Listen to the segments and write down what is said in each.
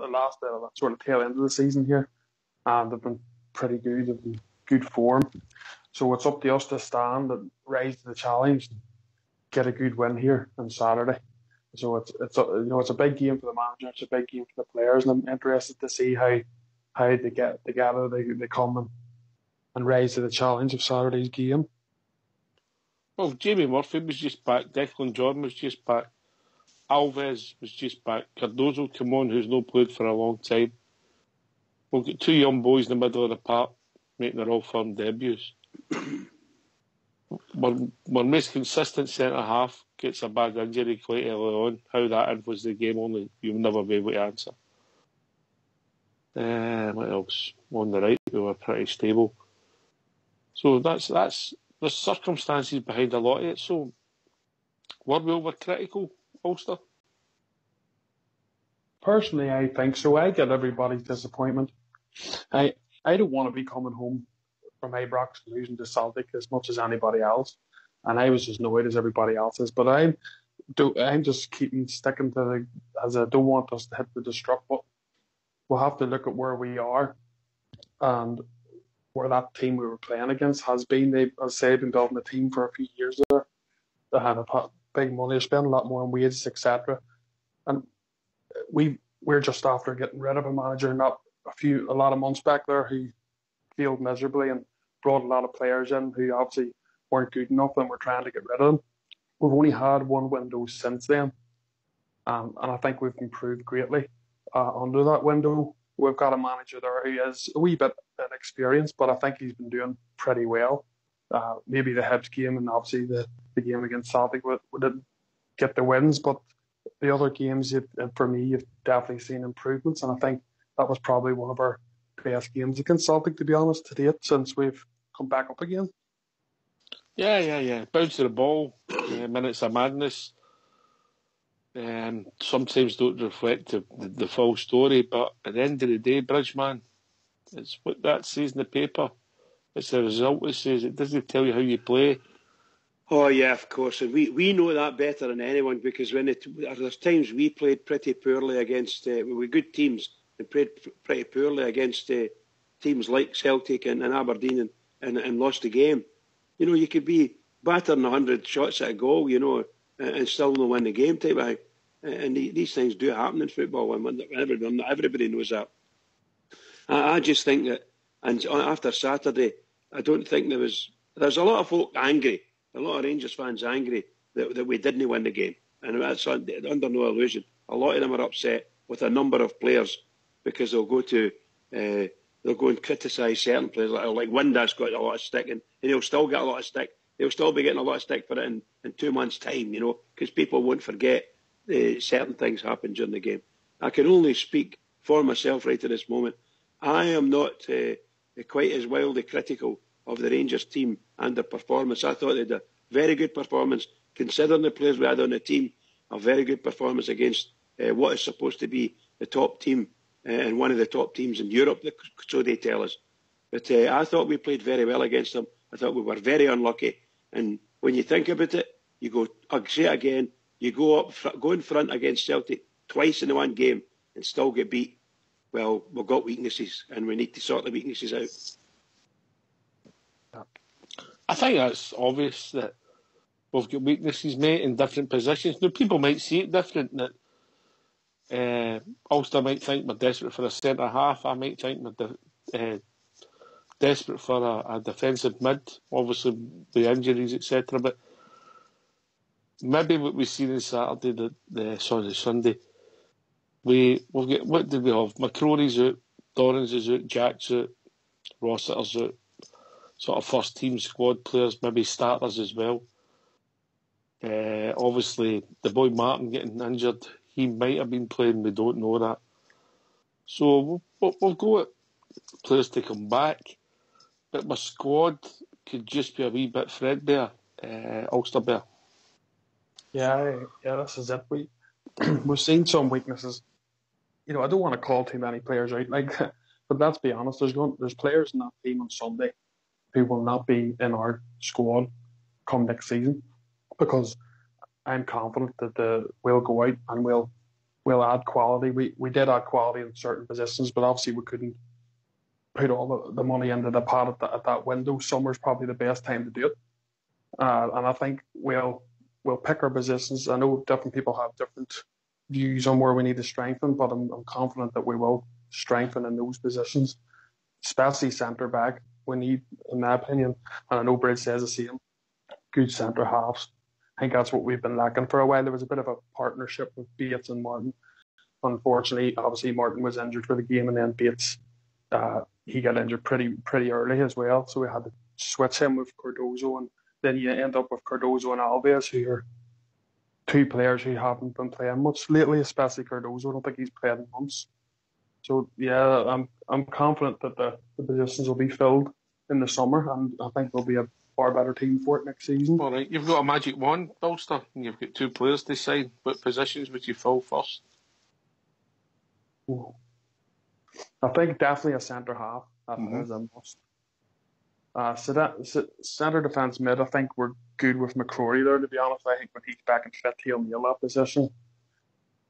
the last sort of tail end of the season here, and they've been pretty good. They've been good form. So it's up to us to stand and rise to the challenge and get a good win here on Saturday. So it's a big game for the manager. It's a big game for the players, and I'm interested to see how they get together. They come and rise to the challenge of Saturday's game. Well, Jamie Murphy was just back. Declan Jordan was just back. Alves was just back. Cardozo come on, who's not played for a long time. We've got two young boys in the middle of the park making their all-firm debuts. Our most consistent centre-half gets a bad injury quite early on. How that influenced the game, only you'll never be able to answer. What else? On the right, we were pretty stable. So that's the circumstances behind a lot of it. So were we overcritical, Ulster? Personally, I think so. I get everybody's disappointment. I don't want to be coming home from Ibrox losing to Celtic as much as anybody else, and I was as annoyed as everybody else is. But I'm just sticking to as I don't want us to hit the destruct button. We'll have to look at where we are and where that team we were playing against has been. They've been building a team for a few years there. They had a big money, they spent a lot more on wages, etc. And we're just after getting rid of a manager not a lot of months back there who failed miserably and brought a lot of players in who obviously weren't good enough, and we're trying to get rid of them. We've only had one window since then, and I think we've improved greatly under that window. We've got a manager there who is a wee bit inexperienced, but I think he's been doing pretty well. Maybe the Hibs game and obviously the game against Celtic we didn't get the wins, but the other games, for me, you've definitely seen improvements, and I think that was probably one of our best games against Celtic, to be honest, to date, since we've come back up again. Yeah. Bounce of the ball, minutes of madness. Sometimes don't reflect the full story, but at the end of the day, Bridgeman, it's what that says in the paper. It's the result it says. It doesn't tell you how you play. Oh, yeah, of course. And we know that better than anyone, because there's times we played pretty poorly against with good teams and played pretty poorly against teams like Celtic and Aberdeen and lost the game. You know, you could be battering 100 shots at a goal, you know, and still not win the game type of thing. And these things do happen in football, and everybody knows that. I just think that, and after Saturday, I don't think there's a lot of folk angry, a lot of Rangers fans angry that we didn't win the game. And that's under no illusion. A lot of them are upset with a number of players because they'll go and criticise certain players, like Windass got a lot of stick, and he'll still get a lot of stick. He'll still be getting a lot of stick for it in 2 months' time, you know, because people won't forget certain things happened during the game. I can only speak for myself right at this moment. I am not quite as wildly critical of the Rangers team and their performance. I thought they had a very good performance, considering the players we had on the team, a very good performance against what is supposed to be the top team and one of the top teams in Europe, so they tell us. But I thought we played very well against them. I thought we were very unlucky. And when you think about it, you go, I'll say it again, you go in front against Celtic twice in the one game and still get beat. Well, we've got weaknesses and we need to sort the weaknesses out. I think that's obvious that we've got weaknesses, mate, in different positions. Now, people might see it different, that Ulster might think we're desperate for a centre-half. I might think we're desperate for a defensive mid, obviously the injuries, etc. But maybe what we've seen on Saturday, Sunday, we've got, what did we have? McCrory's out, Dorrans is out, Jack's out, Rossiter's out. Sort of first team squad players, maybe starters as well. Obviously, the boy Martin getting injured, he might have been playing, we don't know that. So we'll go at players to come back, but my squad could just be a wee bit threadbare, Ulster bare. Yeah, this is it. We've seen some weaknesses. You know, I don't want to call too many players out, but let's be honest. There's players in that team on Sunday who will not be in our squad come next season, because I'm confident that we'll go out and we'll we'll add quality. We did add quality in certain positions, but obviously we couldn't put all the money into the pot at that window. Summer's probably the best time to do it, and I think we'll pick our positions. I know different people have different views on where we need to strengthen, but I'm confident that we will strengthen in those positions, especially centre back. We need, in my opinion, and I know Bridge says the same, good centre halves. I think that's what we've been lacking for a while. There was a bit of a partnership with Bates and Martin. Unfortunately, obviously Martin was injured for the game, and then Bates, he got injured pretty early as well. So we had to switch him with Cardozo, and then you end up with Cardozo and Alves, who are two players who haven't been playing much lately, especially Cardozo. I don't think he's played in months. So yeah, I'm confident that the positions will be filled in the summer, and I think there'll be a far better team for it next season. All right, you've got a magic wand, Ulster, and you've got 2 players to sign. What positions would you fill first? I think definitely a centre half. That is a must. So that centre defence mid, I think we're good with McCrory there. To be honest, I think when he's back and fit, he'll nail that position.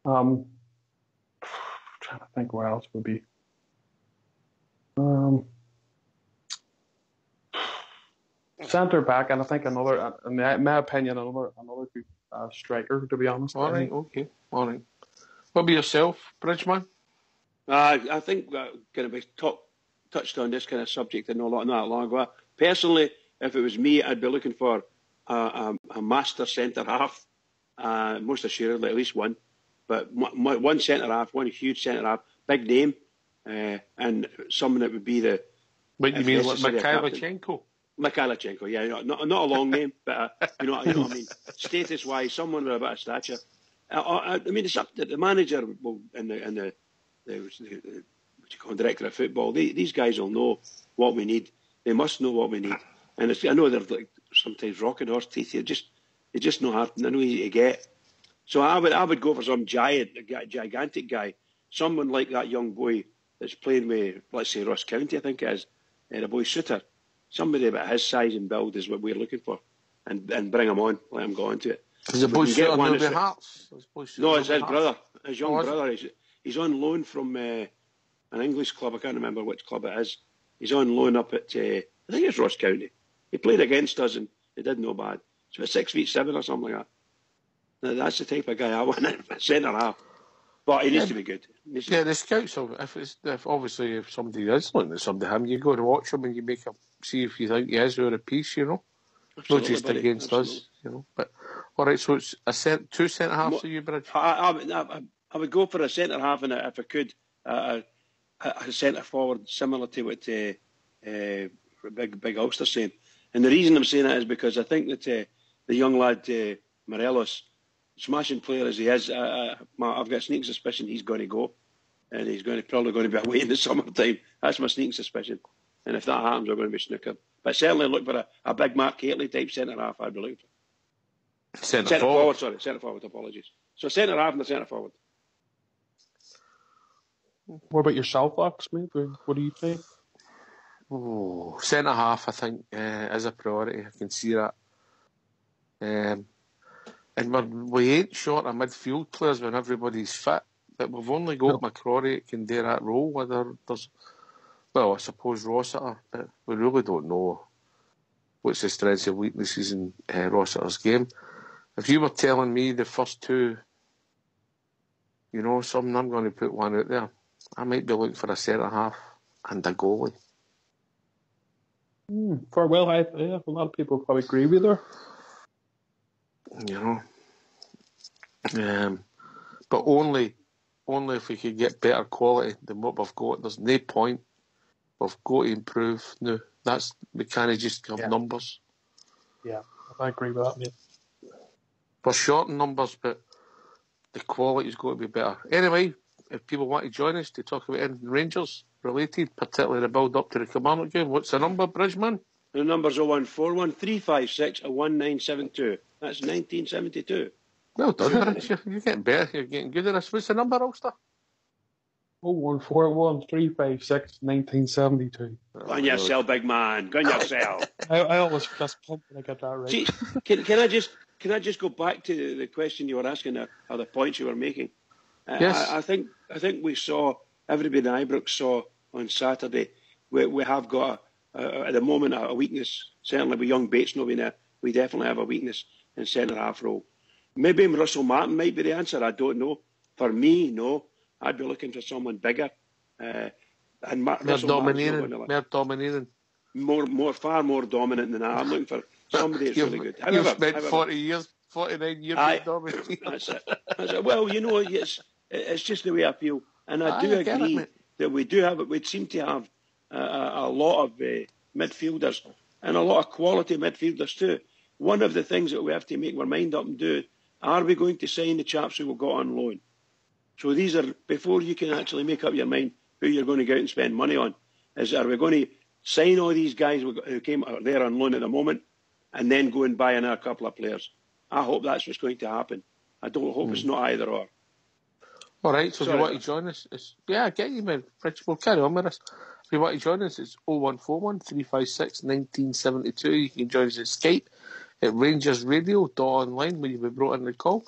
Trying to think what else would be. Centre back, and I think another, in my opinion, another good striker. To be honest. All right, okay, all right. What about yourself, Bridgeman? I think kind of touched on this kind of subject not that long ago. Personally, if it was me, I'd be looking for a master centre half, most assuredly at least one. But one centre half, one huge centre half, big name, and someone that would be the. What you mean, like Mikhailichenko? Mikhailichenko, yeah, not a long name, but you know what I mean. Status-wise, someone with a bit of stature. I mean, it's up to the manager and the what you call director of football. These guys will know what we need. They must know what we need. And I know they're like sometimes rocking horse teeth. They're just not hard. They're not easy to get. So I would go for some gigantic guy, someone like that young boy that's playing with, let's say, Ross County, I think it is, the boy Suter. Somebody about his size and build is what we're looking for, and bring him on, let him go into it. Is the boy Suter Noble Hearts? No, it's his brother, his young brother. He's on loan from an English club. I can't remember which club it is. He's on loan up at, I think it's Ross County. He played against us and he did no bad. So it's 6'7" or something like that. Now, that's the type of guy I want in centre half. But he needs to be good. The scouts, if somebody is looking at somebody, you go to watch him and you make him see if you think he is or a piece, you know. Absolutely, not just against us, you know. But all right, so it's two centre halves for you, Bridge. I would go for a centre half, and if I could, a centre forward similar to what Big Ulster saying. And the reason I'm saying that is because I think that the young lad Morelos, smashing player as he is, I've got a sneaking suspicion he's going to go, and he's probably going to be away in the summertime. That's my sneaking suspicion. And if that happens, we're going to be snookered. But certainly look for a big Mark Gately type centre half. I'd be looking for centre forward. Centre forward. Apologies. So centre half and the centre forward. What about yourself, Fox? What do you think? Oh, centre half, I think, is a priority. I can see that. And we ain't short of midfield players when everybody's fit. But we've only got McCrory that can do that role. Whether there's, I suppose Rossiter, but we really don't know what's the strengths and weaknesses in Rossiter's game. If you were telling me the first two, you know, something, I'm going to put one out there. I might be looking for a centre half and a goalie. A lot of people probably agree with her. You know, but only if we could get better quality than what we've got. There's no point. We've got to improve. No, we can't just have numbers. Yeah, I agree with that, mate. We're short in numbers, but the quality's got to be better. Anyway, if people want to join us to talk about anything Rangers related, particularly the build up to the Kilmarnock game, what's the number, Bridgeman? The number's 0141 356 1972. That's 1972. Well done, you're getting better. You're getting good at this. What's the number, Ulster? 0141 356 1972. Go on yourself, big man. Go on yourself. I always fist pump when I get that right. See, can I just go back to the question you were asking or the points you were making? Yes. I think we saw, everybody in Ibrox saw on Saturday, we have got, at the moment, a weakness. Certainly with young Bates not being there, we definitely have a weakness in centre-half role. Maybe Russell Martin might be the answer, I don't know. For me, no. I'd be looking for someone bigger. Russell Martin's not going to dominating. Far more dominant than that. I'm looking for somebody that's really good. You've spent 49 years dominating. That's it. Well, it's just the way I feel. And I do agree that we seem to have a lot of midfielders and a lot of quality midfielders too. One of the things that we have to make our mind up and do, are we going to sign the chaps who we've got on loan? So these are, before you can actually make up your mind who you're going to go out and spend money on, are we going to sign all these guys who came there on loan at the moment and then go and buy another couple of players? I hope that's what's going to happen. I don't hope it's not either or. All right, so if you want to join us, I get you, man. We'll carry on with us. If you want to join us, it's 0141 356 1972. You can join us at Skype at RangersRadio.online when you've been brought in the call.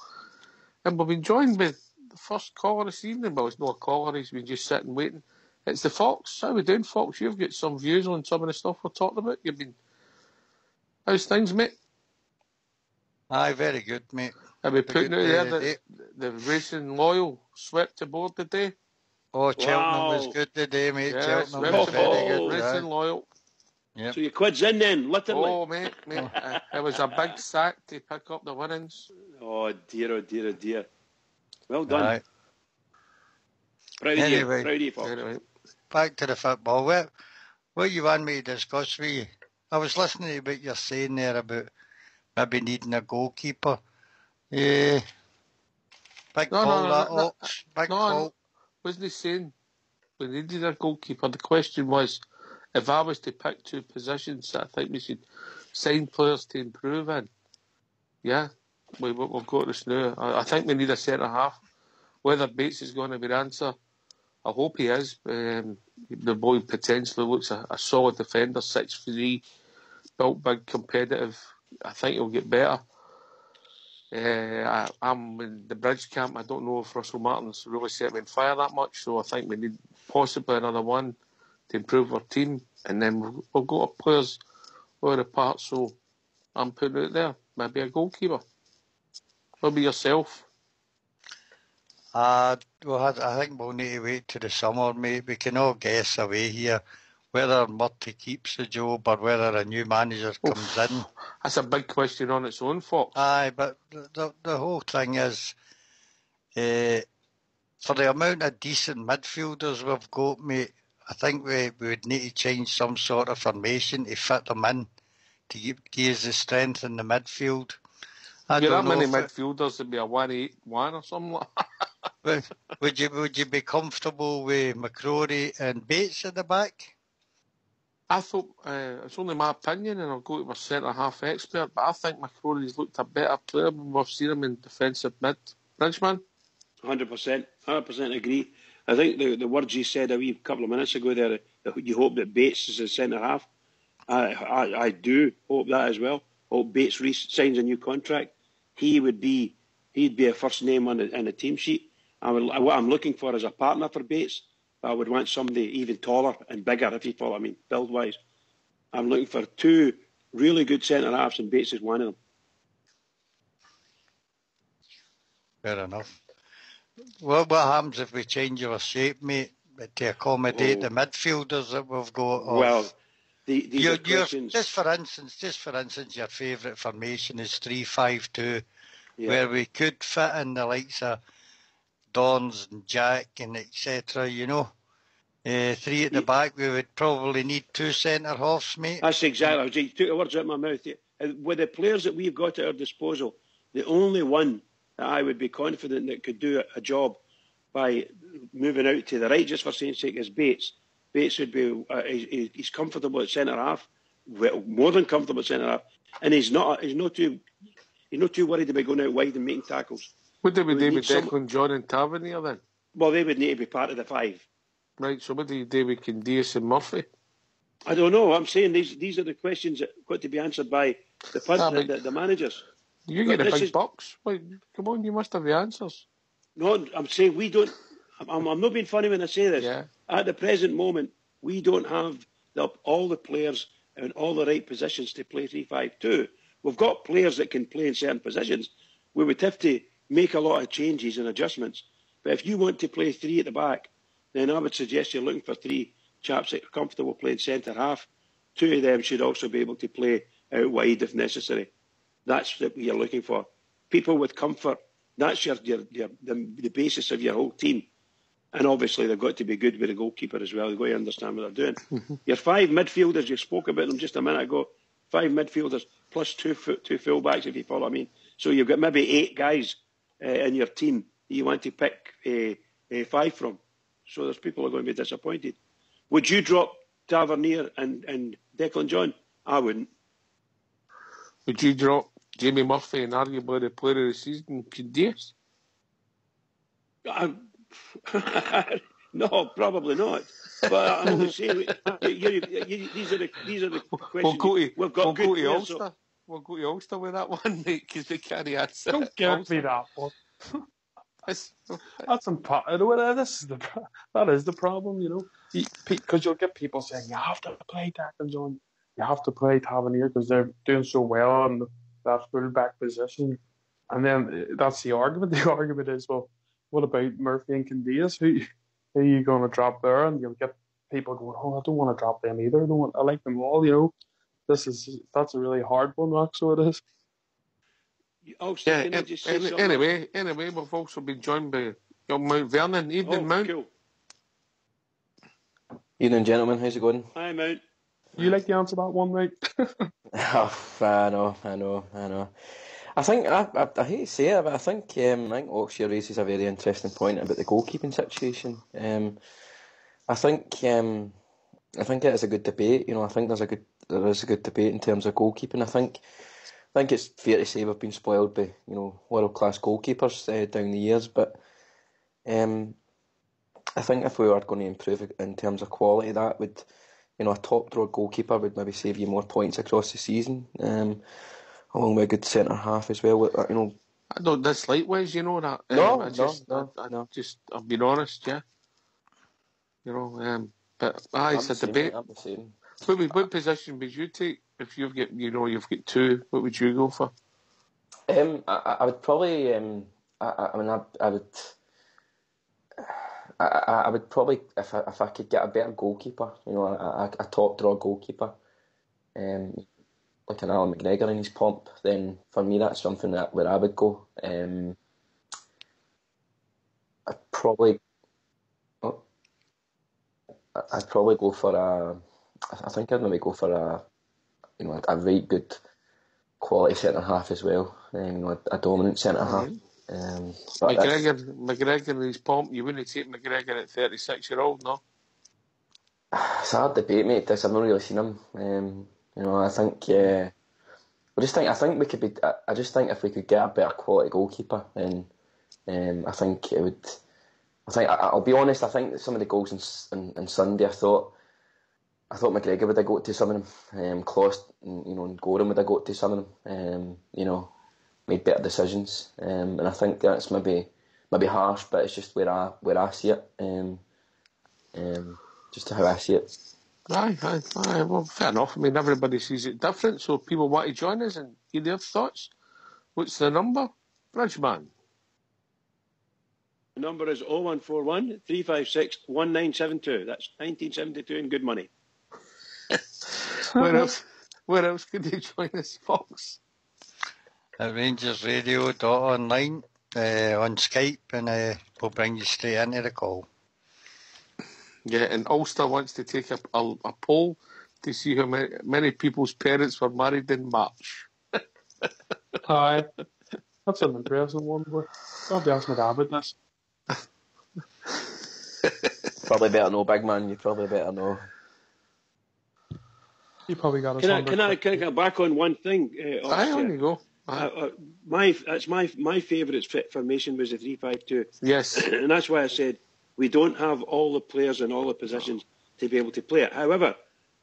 And we've been joined with the first caller this evening. Well, it's not a caller, he's been just sitting waiting. It's the Fox. How are we doing, Fox? You've got some views on some of the stuff we're talking about. How's things, mate? Aye, very good, mate. Have we putting out there that the Racing Loyal swept the board today? Oh, Cheltenham was good today, mate. Yes, Cheltenham was very good. Racing Loyal. Yep. So your quid's in then, literally. Oh, mate. It was a big sack to pick up the winnings. Oh, dear. Well done. Right. Proud of you, Fox. Anyway, back to the football. What you want me to discuss with you? I was listening to what you're saying there about maybe needing a goalkeeper. Yeah. Big call. Wasn't he saying we needed a goalkeeper? The question was, if I was to pick two positions that I think we should sign players to improve in, yeah, we've got this now. I think we need a centre-half. Whether Bates is going to be the answer, I hope he is. The boy potentially looks a solid defender, 6'3", built big, competitive. I think he'll get better. I'm in the Bridge camp. I don't know if Russell Martin's really set me on fire that much, so I think we need possibly another one to improve our team, and then we'll go to players over the part. So I'm putting it there. Maybe a goalkeeper. Maybe yourself. I think we'll need to wait till the summer, mate. We can all guess away here whether Murty keeps the job or whether a new manager comes in. That's a big question on its own, Fox. Aye, but the whole thing is, for the amount of decent midfielders we've got, mate, I think we would need to change some sort of formation to fit them in, to give us the strength in the midfield. If you have many midfielders, it'd be a 1-8-1 or something like that. Would you be comfortable with McCrory and Bates at the back? I thought, it's only my opinion, and I'll go to my centre-half expert, but I think McCrory's looked a better player when we've seen him in defensive mid. Bridgeman? 100% agree. I think the words you said a wee couple of minutes ago there, you hope that Bates is a centre-half. I do hope that as well. Hope Bates signs a new contract. He'd be a first name on the team sheet. What I'm looking for is a partner for Bates. I would want somebody even taller and bigger, if you follow what I mean, build-wise. I'm looking for two really good centre-halves, and Bates is one of them. Fair enough. Well, what happens if we change our shape, mate, to accommodate the midfielders that we've got? Well, these are questions. Just for instance, your favourite formation is 3-5-2, where we could fit in the likes of Dons and Jack and etc. Three at the back. We would probably need two centre halves, mate. That's exactly. You took the words out of my mouth. With the players that we've got at our disposal, the only one that I would be confident that could do a job by moving out to the right, just for saying sake, is Bates. Bates would be. He's comfortable at centre half, more than comfortable at centre half, and he's not too worried about going out wide and making tackles. Would they be David Declan, John and Tavernier then? Well, they would need to be part of the five. Right, so what do you do with Candias and Murphy? I don't know. I'm saying these are the questions that got to be answered by the managers. You get the big bucks. Wait, come on, you must have the answers. No, I'm saying we don't. I'm not being funny when I say this. Yeah. At the present moment, we don't have all the players in all the right positions to play 3-5-2. We've got players that can play in certain positions. We would have to make a lot of changes and adjustments. But if you want to play three at the back, then I would suggest you're looking for three chaps that are comfortable playing centre half. Two of them should also be able to play out wide if necessary. That's what you're looking for. People with comfort. That's the basis of your whole team. And obviously they've got to be good with the goalkeeper as well. They've got to understand what they're doing. Mm-hmm. Your five midfielders, you spoke about them just a minute ago, five midfielders plus two full-backs, if you follow what I mean. So you've got maybe 8 guys in your team you want to pick 5 from. So there's people who are going to be disappointed. Would you drop Tavernier and Declan John? I wouldn't. Would you drop Jamie Murphy and arguably the player of the season, Cadiz? No, probably not. But I'm just saying, these are the questions. We've got good players. We'll go to Ulster with that one, mate, because we can't answer. Don't give me that one. That's that is the problem, you know. Because you'll get people saying you have to play Declan John, you have to play Tavernier because they're doing so well in that full-back position, and then that's the argument. The argument is, well, what about Murphy and Candeias? Who are you going to drop there? And you'll get people going, oh, I don't want to drop them either. I like them all, you know. That's a really hard one, Max, so it is. Anyway, we've also been joined by young Mount Vernon. Evening, Mount. Cool. Evening, gentlemen. How's it going? Hi, Mount. You like to answer that one, right? I know. I think I hate to say it, but I think Oxford raises a very interesting point about the goalkeeping situation. I think it is a good debate. You know, I think there is a good debate in terms of goalkeeping. I think it's fair to say we've been spoiled by, you know, world-class goalkeepers down the years, but I think if we were going to improve in terms of quality, that would, you know, a top-drawer goalkeeper would maybe save you more points across the season, along with a good centre-half as well. You know, I don't dislike Wes, you know that. No. I've been honest, yeah. You know, but it's a debate. I'm the same. What position would you take if you've got two? What would you go for? I would probably. I would probably, if I could get a better goalkeeper, you know, a top draw goalkeeper, like an Alan McGregor in his pomp, then for me that's something where I would go. I'd probably go for I think I'd maybe go for a very good quality centre half as well. You know, a dominant centre half. McGregor in his pomp. You wouldn't take McGregor at 36-year-old, no? It's a hard debate, mate. I've not really seen him. You know, I think I think we could be. I just think if we could get a better quality goalkeeper, then I think it would. I'll be honest. I think some of the goals in Sunday, I thought McGregor would have got to some of them. Kloss, and Gorham would have got to some of them. You know, made better decisions. And I think that's maybe harsh, but it's just where I see it. Just how I see it. Aye. Well, fair enough. I mean, everybody sees it different, so if people want to join us and hear their thoughts. What's the number? Bridgeman. The number is 0141 356 1972. That's 1972 and good money. Where else could they join us, folks? At RangersRadio.online on Skype, and we'll bring you straight into the call. Yeah, and Ulster wants to take a poll to see how many people's parents were married in March. Aye. That's an impressive one. I'll be asking my dad about this. Probably better know, big man. You probably better know. You probably got us. Can I get back on one thing? Aye, on you go. My favourite formation was the 3-5-2. Yes, and that's why I said we don't have all the players in all the positions to be able to play it. However,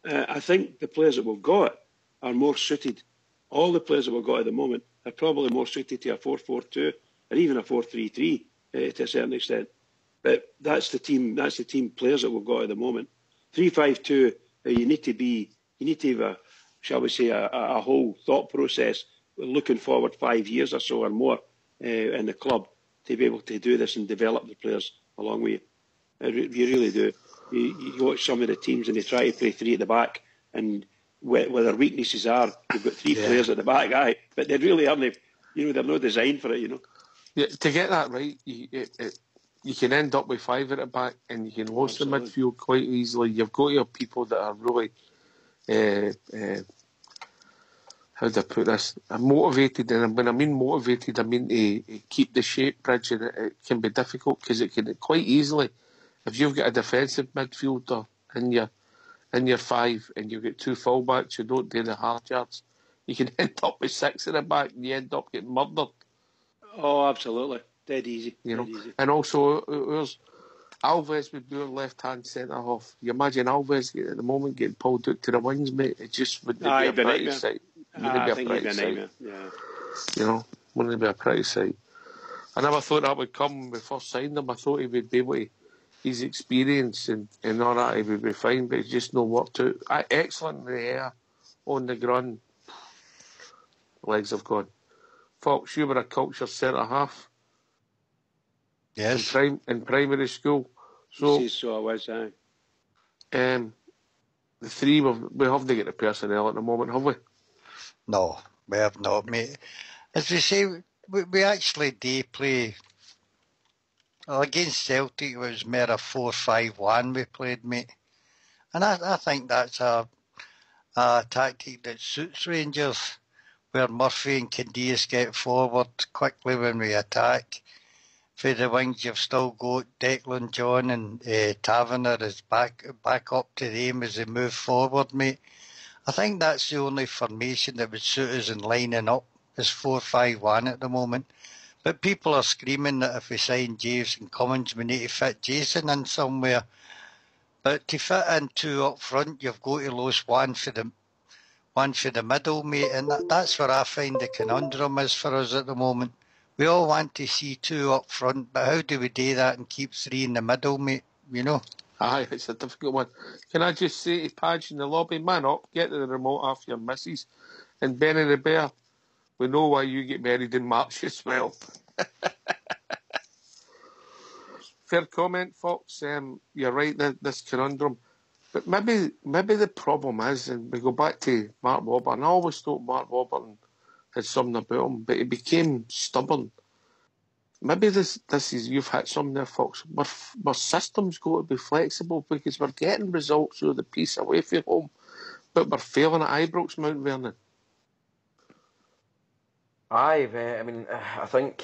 I think the players that we've got are more suited. All the players that we've got at the moment are probably more suited to a 4-4-2 or even a 4-3-3 to a certain extent. But that's the team players that we've got at the moment. 3-5-2. You need to have a, shall we say, a whole thought process looking forward 5 years or so or more in the club to be able to do this and develop the players along with you. You really do. You watch some of the teams and they try to play three at the back, and where their weaknesses are, they've got three players at the back, but they really aren't. They're not designed for it. Yeah, to get that right, you can end up with five at the back, and you can lose the midfield quite easily. You've got to have people that are really, how do I put this, motivated. And when I mean motivated, I mean to keep the shape, Bridge, and it can be difficult because it can quite easily, if you've got a defensive midfielder in your five and you've got two fullbacks who don't do the hard yards, you can end up with six at the back and you end up getting murdered. Oh, absolutely. Dead easy. Easy. And also, Alves would be our left-hand centre-half. You imagine Alves at the moment getting pulled out to the wings, mate. It just wouldn't be a pretty sight. Wouldn't be a pretty sight. Yeah. Wouldn't be a pretty sight. I never thought that would come when we first signed him. I thought he would be able to, his experience and all that, he would be fine, but it's just no worked out. Excellent in the air, on the ground. Legs have gone. Fox, you were a culture centre-half. Yes. In primary school. So I was, the three, we haven't got the personnel at the moment, have we? No, we have not, mate. As we say, we actually do play. Well, against Celtic, it was more a 4-5-1 we played, mate. And I think that's a tactic that suits Rangers, where Murphy and Candeias get forward quickly when we attack. For the wings, you've still got Declan John and Taverner is back up to them as they move forward, mate. I think that's the only formation that would suit us in lining up is 4-5-1 at the moment. But people are screaming that if we sign James and Cummins, we need to fit Jason in somewhere. But to fit in two up front, you've got to lose one for the middle, mate. And that's where I find the conundrum is for us at the moment. We all want to see two up front, but how do we do that and keep three in the middle, mate? Aye, it's a difficult one. Can I just say to Padge in the lobby, man up, get the remote off your missus. And Benny the Bear, we know why you get married in March as well. Fair comment, Fox. You're right, this conundrum. But maybe the problem is, and we go back to Mark Warburton, I always thought Mark Warburton had something about him, but he became stubborn. Maybe this is, you've hit something there, Fox. Our system's got to be flexible because we're getting results through the piece away from home, but we're failing at Ibrox, Mount Vernon. Aye, I mean, I think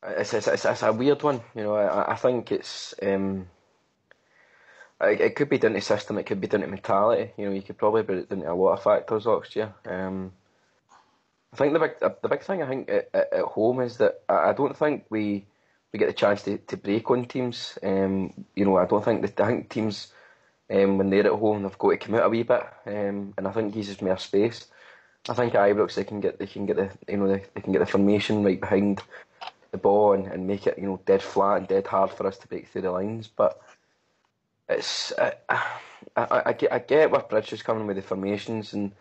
it's a weird one. I think it's it could be down to system, it could be down to mentality. You could probably put it down to a lot of factors, Oxtia. I think the big thing I think at home is that I don't think we get the chance to break on teams. I think teams when they're at home they've got to come out a wee bit, and I think gives us more space. I think at Ibrox they can get the formation right behind the ball and make it dead flat and dead hard for us to break through the lines. But it's I get where Bridge is coming with the formations and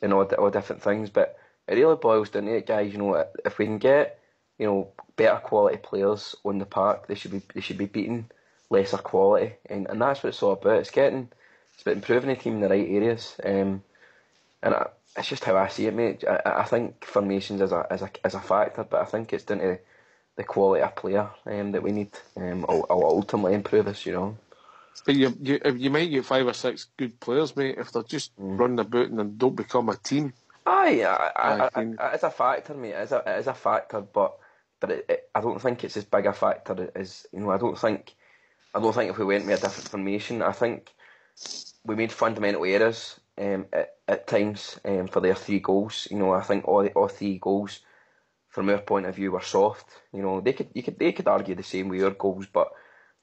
all different things, but it really boils down to it, guys. If we can get better quality players on the park, they should be beating lesser quality, and that's what it's all about. It's about improving the team in the right areas, and it's just how I see it, mate. I think formations as a factor, but I think it's down to the quality of player that we need. Will ultimately improve us, But you might get 5 or 6 good players, mate, if they're just running about and then don't become a team. Aye, it's a factor, mate. It is a factor, but I don't think it's as big a factor as I don't think if we went with a different formation, I think we made fundamental errors at times for their 3 goals. I think all 3 goals from our point of view were soft. They could argue the same with our goals, but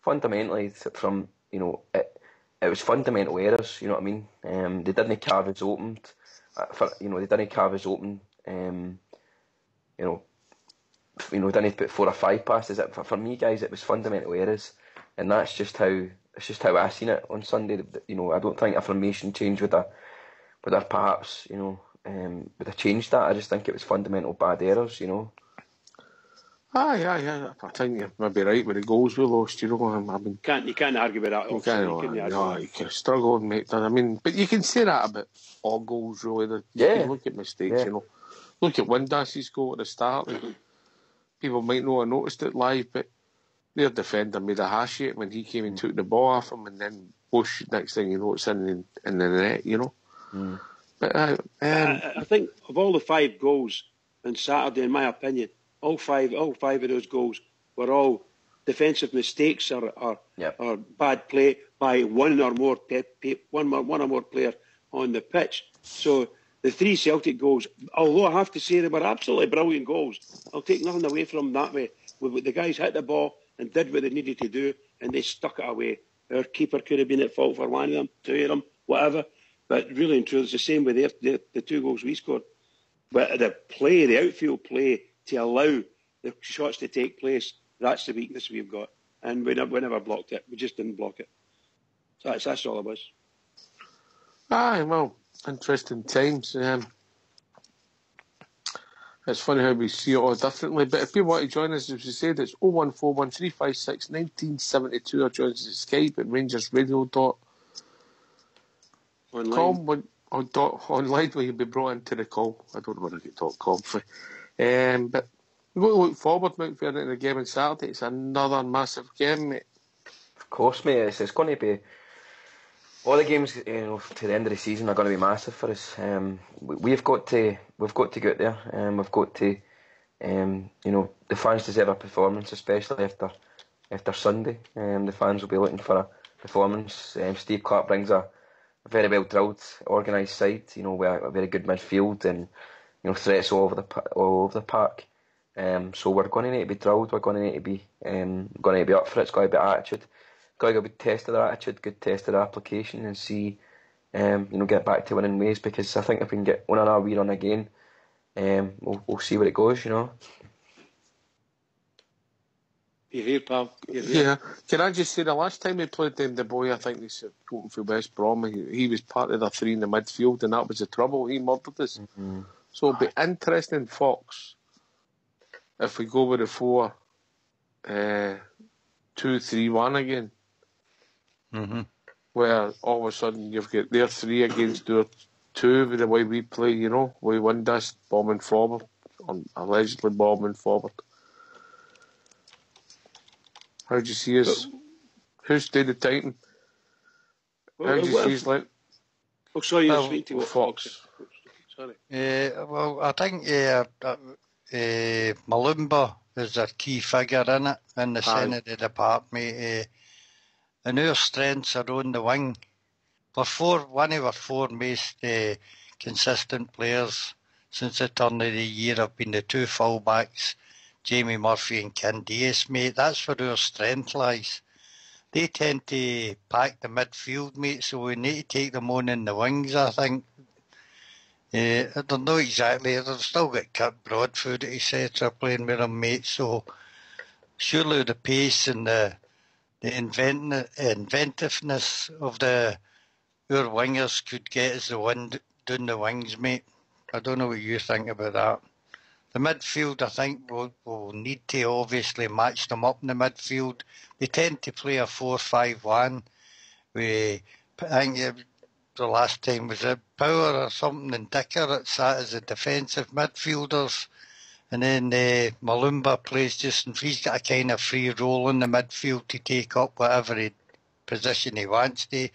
fundamentally from it was fundamental errors. You know what I mean? They didn't carve us open. They didn't carve us open. didn't put 4 or 5 passes. For me, guys, it was fundamental errors, and that's just how I seen it on Sunday. I don't think a formation change would have perhaps would have changed that. I just think it was fundamental bad errors. Aye. I think you may be right with the goals we lost. I mean, You can't argue with that. You can struggle and make that. I mean, but you can say that about all goals, really. You can look at mistakes. Look at Windas's goal at the start. People might not have noticed it live, but their defender made a hash of it when he came and took the ball off him, and then whoosh, next thing you know, it's in the net. But I think of all the 5 goals on Saturday, in my opinion, all five of those goals were all defensive mistakes or bad play by one or more players on the pitch. So the 3 Celtic goals, although I have to say they were absolutely brilliant goals, I'll take nothing away from them that way. The guys hit the ball and did what they needed to do, and they stuck it away. Our keeper could have been at fault for one of them, 2 of them, whatever. But really and truly, it's the same with the 2 goals we scored. But the outfield play to allow the shots to take place, that's the weakness we've got. And we never blocked it. We just didn't block it. So that's all it was. Aye, well, interesting times. It's funny how we see it all differently. But if you want to join us, as we said, it's 01413561972 or join us at Skype at RangersRadio.online. Online where you'll be brought into the call. I don't know where I get .com for. But we've got to look forward, Mount Vernon, to the game on Saturday. It's another massive game, mate. Of course, mate. It's going to be... All the games, to the end of the season are going to be massive for us. We've got to get out there. We've got to, the fans deserve a performance, especially after Sunday. The fans will be looking for a performance. Steve Clark brings a very well drilled, organised side. With a very good midfield and threats all over the park. So we're going to need to be drilled. We're going to need to be up for it. It's got to be attitude. Got to go test of their attitude, good test of their application, and see, get back to winning ways. Because I think if we can get one on our wee run again, we'll see where it goes. You're here, pal. You're here. Yeah. Can I just say the last time we played them, the boy, I think they said for West Brom, he was part of the 3 in the midfield, and that was the trouble. He murdered us. Mm-hmm. So it'll be interesting, Fox, if we go with the 4-2-3-1 again. Mm-hmm. Where all of a sudden you've got their 3 against their 2 with the way we play, we win this bombing forward, allegedly bombing forward. How do you see us? Who's doing the Titan? How do you see us like? Oh, sorry, you're speaking to Fox. Sorry. Well, I think Malumba is a key figure in it, in the centre of the park, mate. And our strengths are on the wing. One of our 4 most consistent players since the turn of the year have been the 2 full-backs, Jamie Murphy and Ken Diaz, mate. That's where our strength lies. They tend to pack the midfield, mate, so we need to take them on in the wings, I think. I don't know exactly. They've still got Kirk Broadfoot, etc., playing with them, mate, so surely the pace and the inventiveness of our wingers could get us the win down the wings, mate. I don't know what you think about that. The midfield, I think, will need to obviously match them up in the midfield. They tend to play a 4-5-1. I think the last time was it Power or something and Dicker that sat as the defensive midfielders. And then Malumba plays he's got a kind of free role in the midfield to take up whatever position he wants to.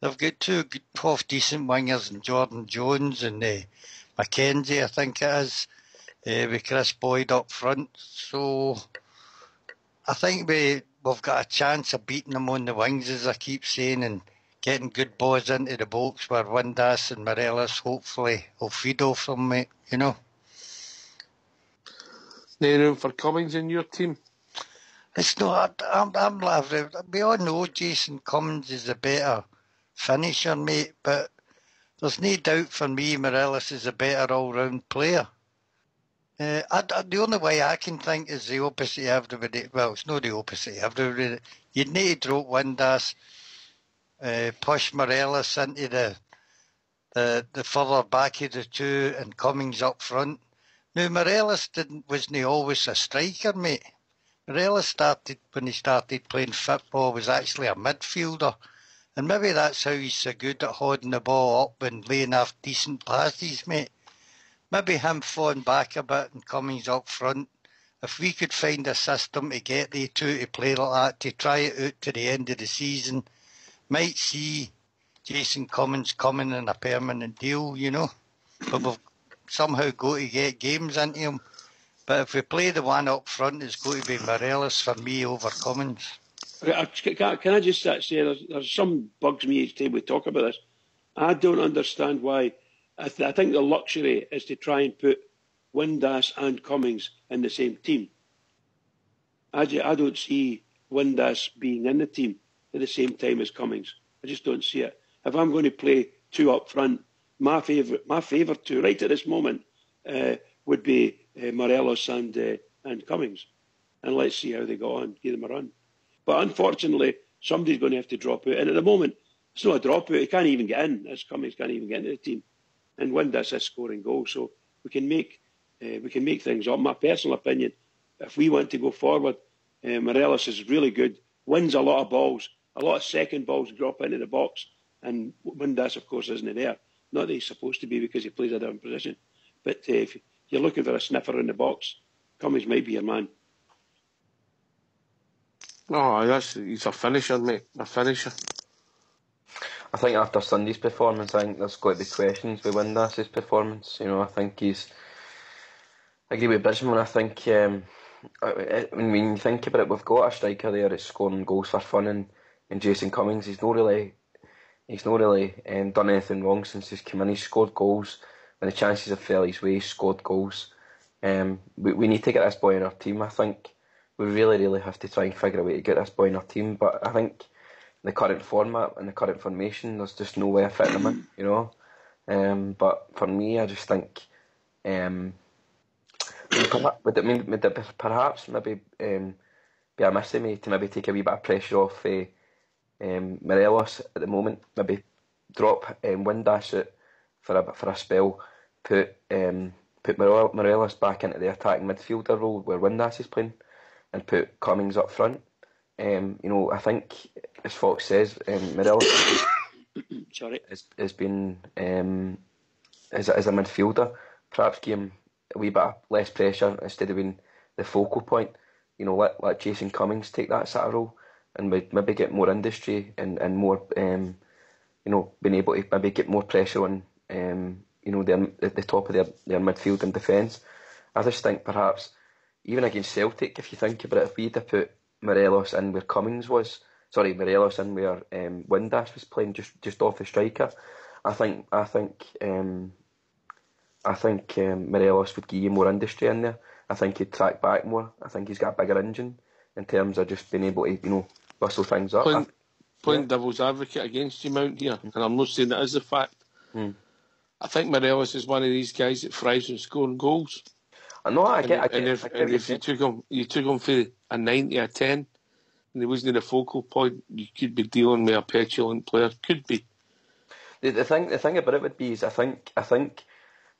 They've got 2 half decent wingers in Jordan Jones and Mackenzie, I think it is, with Chris Boyd up front. So I think we've got a chance of beating them on the wings, as I keep saying, and getting good balls into the box where Windass and Morelos hopefully will feed off them, mate, No room for Cummings in your team? It's not. I'm laughing. We all know Jason Cummings is a better finisher, mate, but there's no doubt for me Morelos is a better all-round player. The only way I can think is the opposite everybody. Well, it's not the opposite everybody. You'd need to drop Windass, push Morelos into the further back of the two, and Cummings up front. Now, Morelos wasn't always a striker, mate. Morelos when he started playing football, was actually a midfielder. And maybe that's how he's so good at holding the ball up and laying off decent passes, mate. Maybe him falling back a bit and Cummings up front. If we could find a system to get the two to play like that, to try it out to the end of the season, might see Jason Cummings coming in a permanent deal, you know. But we've somehow got to get games into him. But if we play the one up front, it's going to be Morelos for me over Cummings. Can I just say, there's some bugs me each time we talk about this. I don't understand why. I think the luxury is to try and put Windass and Cummings in the same team. I don't see Windass being in the team at the same time as Cummings. I just don't see it. If I'm going to play two up front, my favourite two right at this moment would be Morelos and Cummings. And let's see how they go on, give them a run. But unfortunately, somebody's going to have to drop out. And at the moment, it's not a dropout. He can't even get in. As Cummings can't even get into the team. And Windass is scoring goals. So we can make things up. My personal opinion, if we want to go forward, Morelos is really good. Wins a lot of balls. A lot of second balls drop into the box. And Windass, of course, isn't there. Not that he's supposed to be because he plays a different position. But if you're looking for a sniffer in the box, Cummings might be your man. Oh, he's a finisher, mate. A finisher. I think after Sunday's performance, I think there's got to be questions with Windass's performance. You know, I think I agree with Bridgman. I think when you think about it, we've got a striker there that's scoring goals for fun, and Jason Cummings, he's not really done anything wrong since he's come in. He's scored goals when the chances have fell his way. He's scored goals. We need to get this boy in our team. I think we really, really have to try and figure a way to get this boy in our team. But I think the current format and the current formation, there's just no way of fitting him in, you know. But for me, I just think, perhaps maybe be a miss of me to maybe take a wee bit of pressure off Morelos at the moment. Maybe drop Windass out for a spell. Put Morelos back into the attacking midfielder role where Windass is playing, and put Cummings up front. You know, I think, as Fox says, Morelos has been as a midfielder. Perhaps give him a wee bit of less pressure instead of being the focal point. You know, let Jason Cummings take that sort of role, and maybe get more industry and more, you know, being able to maybe get more pressure on, you know, the top of their midfield and defence. I just think perhaps even against Celtic, if you think about it, if we'd have put Morelos in where Morelos in where Windass was playing just off the striker, I think Morelos would give you more industry in there. I think he'd track back more. I think he's got a bigger engine in terms of just being able to, you know, whistle things up. Playing devil's advocate against you, Mount, here, and I'm not saying that is a fact. I think Morelos is one of these guys that thrives on scoring goals. I get. If you took him for a 90 or 10, and he wasn't the focal point, you could be dealing with a petulant player. Could be. The thing about it would be is I think it's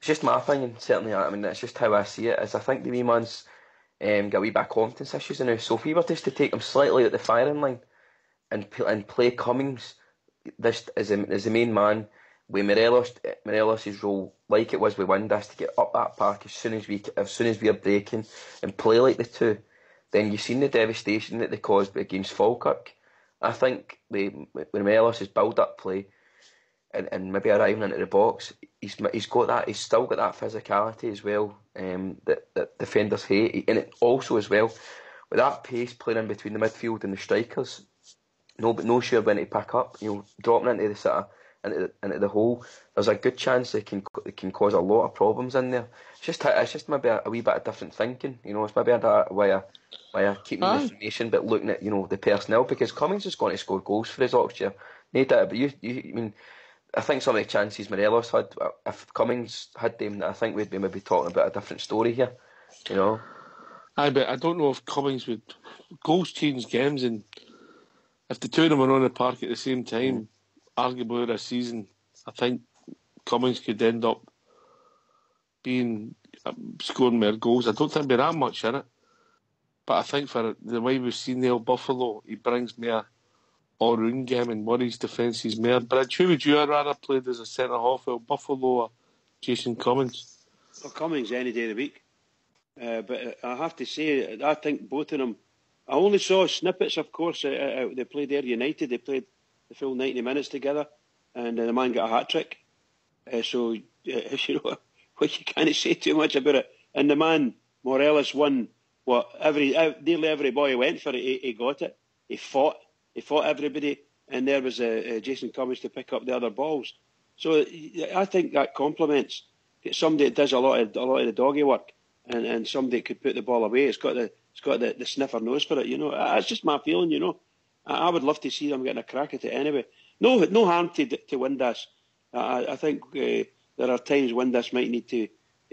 just my opinion. Certainly, I mean that's just how I see it. Is I think the wee man's got a wee bit of confidence issues now. So if we were just to take him slightly at the firing line and play Cummings this as the main man, with Morelos' role like it was with Windass to get up that park as soon as we are breaking and play like the two, then you've seen the devastation that they caused against Falkirk. I think when Morelos' build-up play and maybe arriving into the box, he's still got that physicality as well that defenders hate, and it also as well with that pace playing in between the midfield and the strikers, no sure when to pick up, you know, dropping into the sort of into the hole, there's a good chance they can cause a lot of problems in there. It's just maybe a wee bit of different thinking, you know. It's maybe a way of keeping the formation but looking at, you know, the personnel, because Cummings is going to score goals for his Oxfordshire, no doubt. But you I mean, I think some of the chances Morelos had, if Cummings had them, I think we'd be maybe talking about a different story here, you know. Aye, but I don't know if Cummings would. Goals change games, and if the two of them were on the park at the same time, arguably this season, I think Cummings could end up being scoring more goals. I don't think there'll be that much in it, but I think for the way we've seen Neil Buffalo, he brings more all-round game, and Murray's defence is more bridge. Who would you rather played as a centre half, Buffalo or Jason Cummings? Well, Cummings any day of the week. But I have to say, I think both of them. I only saw snippets, of course. They played Ayr United. They played the full 90 minutes together, and the man got a hat trick. So you know, what you can't say too much about it. And the man Morelos won what nearly every boy he went for. He got it. He fought everybody, and there was Jason Cummings to pick up the other balls. So I think that complements somebody that does a lot of the doggy work. And somebody could put the ball away. It's got the sniffer nose for it, you know. That's just my feeling, you know. I would love to see them getting a crack at it anyway. No harm to Windass. I think there are times Windass might need to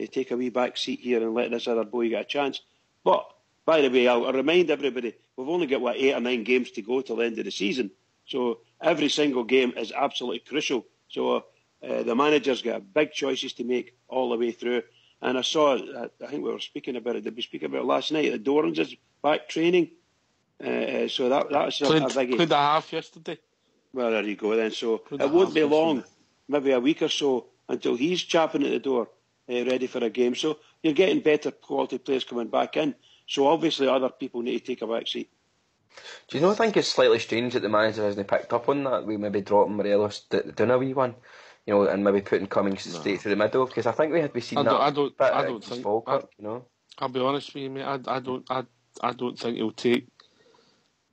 take a wee back seat here and let this other boy get a chance. But by the way, I'll remind everybody, we've only got 8 or 9 games to go till the end of the season. So every single game is absolutely crucial. So the manager's got big choices to make all the way through. And I saw, I think we were speaking about it, did we speak about it last night? The Dorans is back training. So that's a biggie. Played a half yesterday. Well, there you go then. So it won't be long, maybe a week or so, until he's chapping at the door, ready for a game. So you're getting better quality players coming back in. So obviously other people need to take a back seat. Do you not think it's slightly strange that the manager hasn't picked up on that? We maybe dropping Morelos down a wee one, you know, and maybe putting Cummings straight through the middle, because I think we had seen that. I don't think. Falkirk, you know. I'll be honest with you, mate. I don't think he'll take.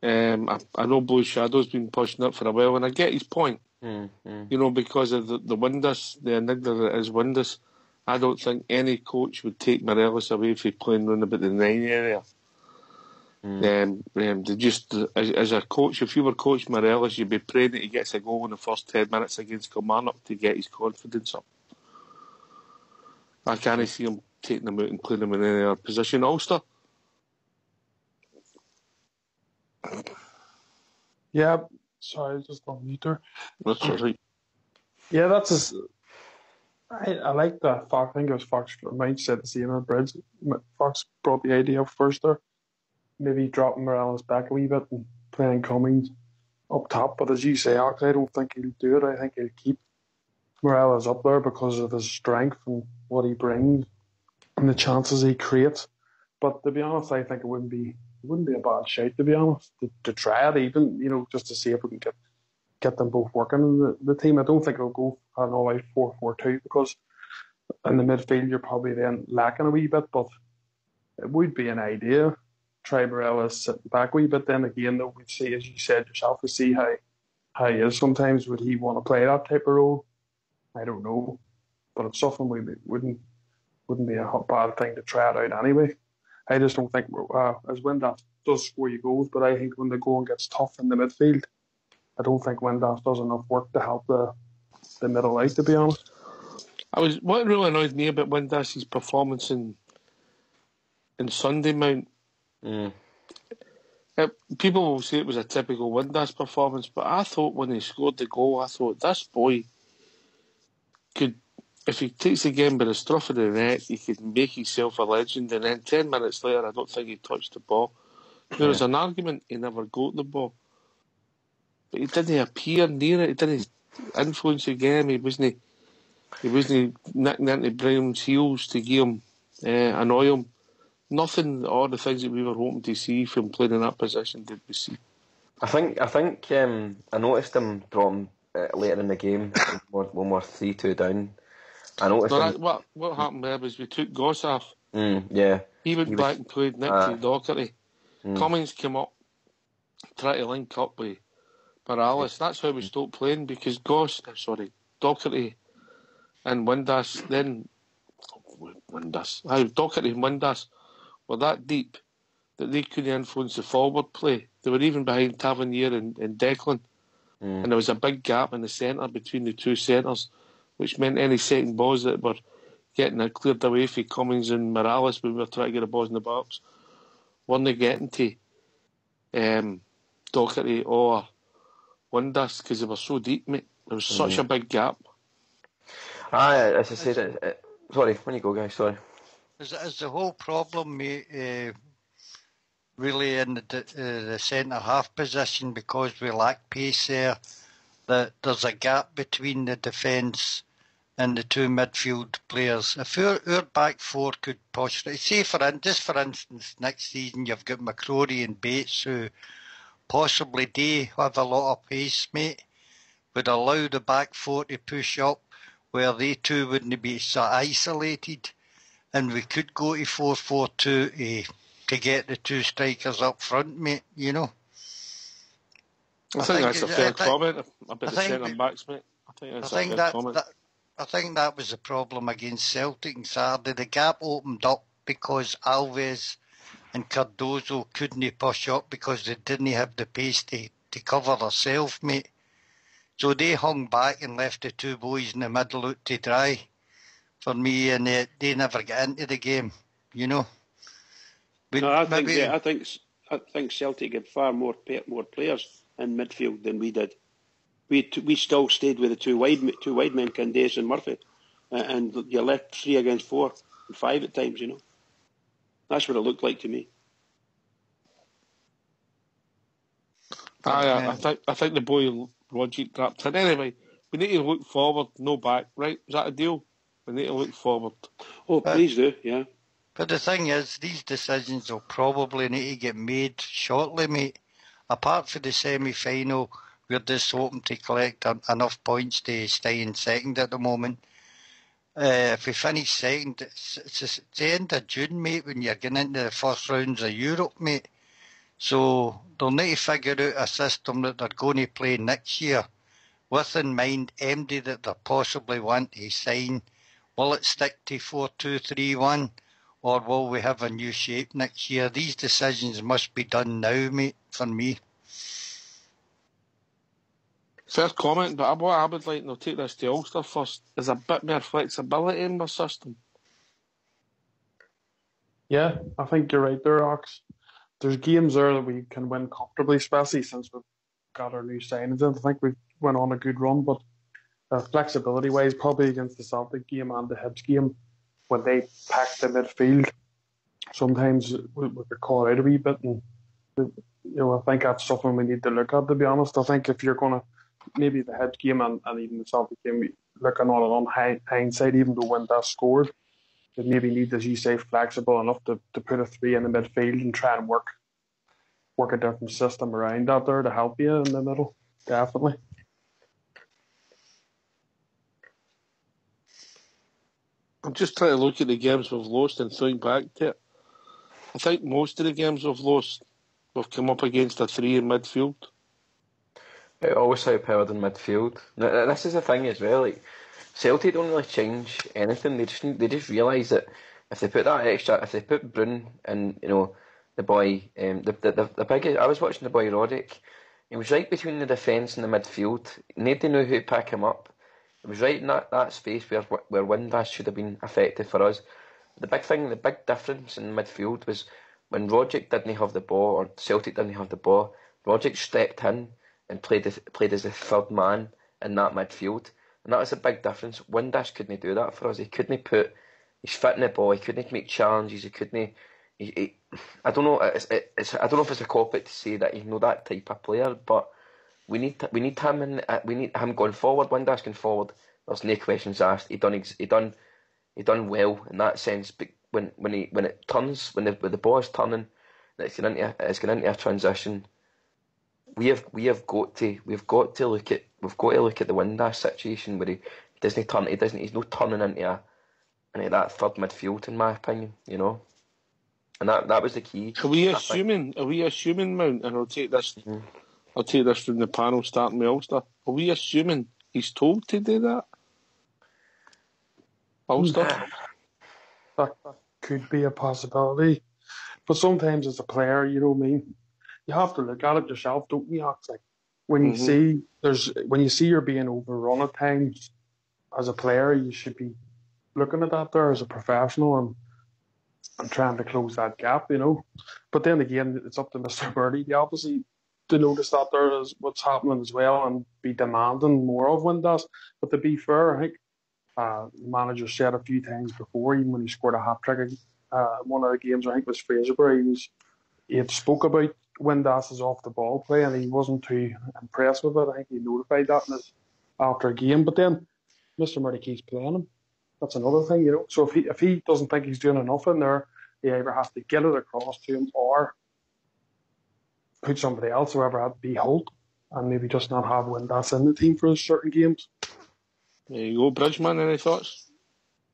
I know Blue Shadow's been pushing it for a while, and I get his point. You know, because of the Windass, the enigma that is Windass. I don't think any coach would take Morelos away if he's playing around about the 9 area. They just, as a coach, if you were coach Morelos, you'd be praying that he gets a goal in the first 10 minutes against Kilmarnock to get his confidence up. I can't see him taking him out and playing him in any other position. Ulster? Yeah, sorry, just on mute there. That's all right. Yeah, that's I like that. I think it was Fox might said the same on Bridge. Fox brought the idea up first there. Maybe dropping Morelos back a wee bit and playing Cummings up top. But as you say, Alex, I don't think he'll do it. I think he'll keep Morelos up there because of his strength and what he brings and the chances he creates. But to be honest, I think it wouldn't be a bad shout, to be honest, to try it even, you know, just to see if we can get them both working in the team. I don't think it'll go an all-out 4-4-2 because in the midfield you're probably then lacking a wee bit, but it would be an idea. Try Morelos sitting back a wee bit. Then again, though, we'd see, as you said yourself, to see how he is sometimes. Would he want to play that type of role? I don't know. But it's something wouldn't be a bad thing to try it out anyway. I just don't think, as Windass does score you goals, but I think when the going gets tough in the midfield, I don't think Windass does enough work to help the middle out, to be honest. What really annoyed me about Windass's performance in Sunday Mount, people will say it was a typical Windass performance, but I thought when he scored the goal, I thought this boy could, if he takes the game by the scruff of the neck, he could make himself a legend, and then 10 minutes later, I don't think he touched the ball. There was an argument he never got the ball, but he didn't appear near it. He didn't influence the game. He wasn't nicking into Brown's heels to give him annoy him. Nothing, all the things that we were hoping to see from playing in that position did we see. I think I noticed him drop him later in the game when we're 3-2 down. I noticed what happened there was we took Goss off. Yeah. He went back and played Nick to Docherty. Cummings came up, tried to link up with Morales. That's how we stopped playing because Docherty and Windass, Docherty and Windass were that deep that they couldn't influence the forward play. They were even behind Tavernier and Declan. and there was a big gap in the centre between the two centres, which meant any second balls that were getting it cleared away for Cummings and Morales when we were trying to get the balls in the box weren't getting to Doherty or Windus because they were so deep, mate. There was such a big gap. As I said, sorry, when you go, guys, sorry. Is the whole problem, mate, really in the centre-half position because we lack pace there, that there's a gap between the defence and the two midfield players. If our back four could possibly, say for instance, next season you've got McCrory and Bates who possibly do have a lot of pace, mate, would allow the back four to push up where they two wouldn't be so isolated, and we could go to 4-4-2 to get the two strikers up front, mate, you know. I think that's a fair comment about the centre-backs, mate. I think that's a fair comment. I think that was the problem against Celtic on Saturday. The gap opened up because Alves and Cardozo couldn't push up because they didn't have the pace to cover themselves, mate. So they hung back and left the two boys in the middle out to dry for me, and they never got into the game, you know. I think Celtic had far more players in midfield than we did. We still stayed with the two wide men, Candace and Murphy, and you left 3 against 4 and 5 at times. You know, that's what it looked like to me. I think the boy Rogic dropped in. Anyway, we need to look forward, no back. Right? Is that a deal? We need to look forward. Oh, please do, yeah. But the thing is, these decisions will probably need to get made shortly, mate. Apart from the semi-final, we're just hoping to collect enough points to stay in second at the moment. If we finish second, it's the end of June, mate, when you're getting into the first rounds of Europe, mate. So they'll need to figure out a system that they're going to play next year with in mind MD that they possibly want to sign. Will it stick to 4-2-3-1 or will we have a new shape next year? These decisions must be done now, mate, for me. Fair comment, but what I would like, and I'll take this to Ulster first, is a bit more flexibility in my system. Yeah, I think you're right there, Ox. There's games there that we can win comfortably, especially since we've got our new signings in. I think we've went on a good run, but flexibility-wise, probably against the Celtic game and the Hibs game, when they pack the midfield, sometimes we could call it out a wee bit. And I think that's something we need to look at, to be honest. I think if you're going to, maybe the Hibs game and even the Celtic game, looking on it on hindsight, even though Windass scored, they maybe need, as you say, flexible enough to put a 3 in the midfield and try and work a different system around that there to help you in the middle. Definitely. I'm just trying to look at the games we've lost and think back to it. I think most of the games we've lost, we've come up against a 3 in midfield. It always outpowered in midfield. Now, this is the thing as well. Like, Celtic don't really change anything. They just realise that if they put that extra, if they put Brun and the boy, the big. I was watching the boy Roddick. He was right between the defence and the midfield. Nobody knew who to pick him up. It was right in that space where Windass should have been effective for us. The big difference in midfield was when Roddick didn't have the ball or Celtic didn't have the ball. Roddick stepped in and played as a third man in that midfield, and that was a big difference. Windass couldn't do that for us. He couldn't put his foot in the ball. He couldn't make challenges. He couldn't. I don't know. I don't know if it's a cop-out to say that he's not that type of player, but we need him in. We need him going forward. Windass going forward. There's no questions asked. He done well in that sense. But when it turns, when the ball is turning, it's going into a transition. We've got to look at the Windass situation where he's not turning into that third midfield, in my opinion, and that was the key. Are we assuming, Mount? And I'll take this from the panel, starting with Ulster. Are we assuming he's told to do that? Ulster? That could be a possibility, but sometimes as a player, you have to look at it yourself, don't you? It's like when you see when you see you're being overrun at times as a player, you should be looking at that there as a professional and trying to close that gap, But then again, it's up to Mr. Birdie, obviously, to notice that there is what's happening as well and be demanding more of Windass. But to be fair, I think the manager said a few times before, even when he scored a hat-trick one of the games, I think it was Fraserburgh, he had spoke about Windass's off-the-ball play and he wasn't too impressed with it. I think he notified that after a game. But then Mr. Murray keeps playing him. That's another thing, So if he doesn't think he's doing enough in there, he either has to get it across to him or put somebody else, whoever had to be Holt, and maybe just not have Windass in the team for certain games. There you go, Bridgman. Any thoughts?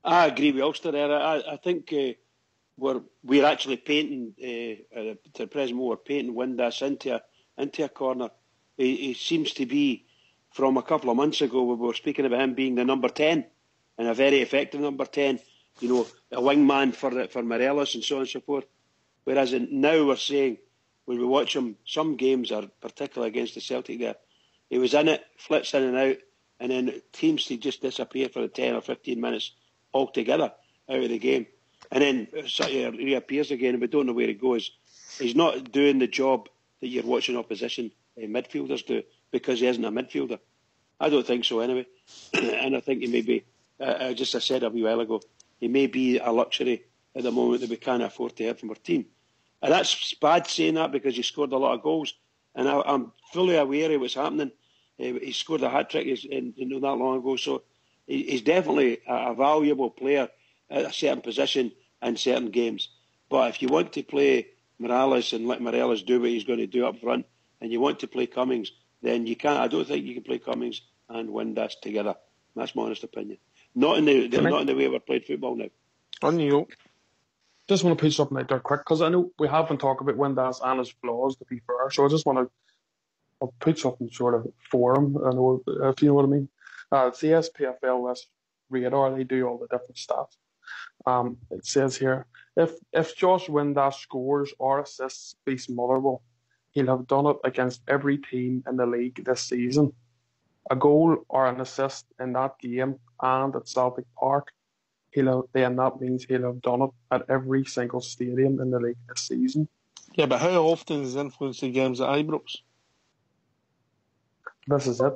I agree with Ulster there. I think we're actually painting to the present moment. We're painting Windass into a corner. He seems to be, from a couple of months ago, we were speaking about him being the number 10 and a very effective number 10. A wingman for Morelos and so on and so forth. Whereas now we're saying, when we watch him, some games are particularly against the Celtic there. He was in it, flits in and out, and then it seems to just disappear for the 10 or 15 minutes altogether out of the game. And then he reappears again and we don't know where he goes. He's not doing the job that you're watching opposition midfielders do because he isn't a midfielder. I don't think so anyway. And I think he may be, just as I said a wee while ago, he may be a luxury at the moment that we can't afford to have from our team. And that's bad saying that because he scored a lot of goals. And I'm fully aware of what's happening. He scored a hat-trick not that long ago. So he's definitely a valuable player at a certain position in certain games. But if you want to play Morales and let Morelos do what he's going to do up front, and you want to play Cummings, then you can't. I don't think you can play Cummings and Windass together. That's my honest opinion. Not in the way we're playing football now. On you. Just want to put something out there quick because I know we have been talking about Windass and his flaws, to be fair. So I just want to put something sort of for him. I know if you know what I mean. It's the SPFL West radar. They do all the different stats. It says here, if Josh Windass scores or assists beats Motherwell, he'll have done it against every team in the league this season. A goal or an assist in that game and at Celtic Park, then that means he'll have done it at every single stadium in the league this season. Yeah, but how often is influence the games at Ibrox? This is it,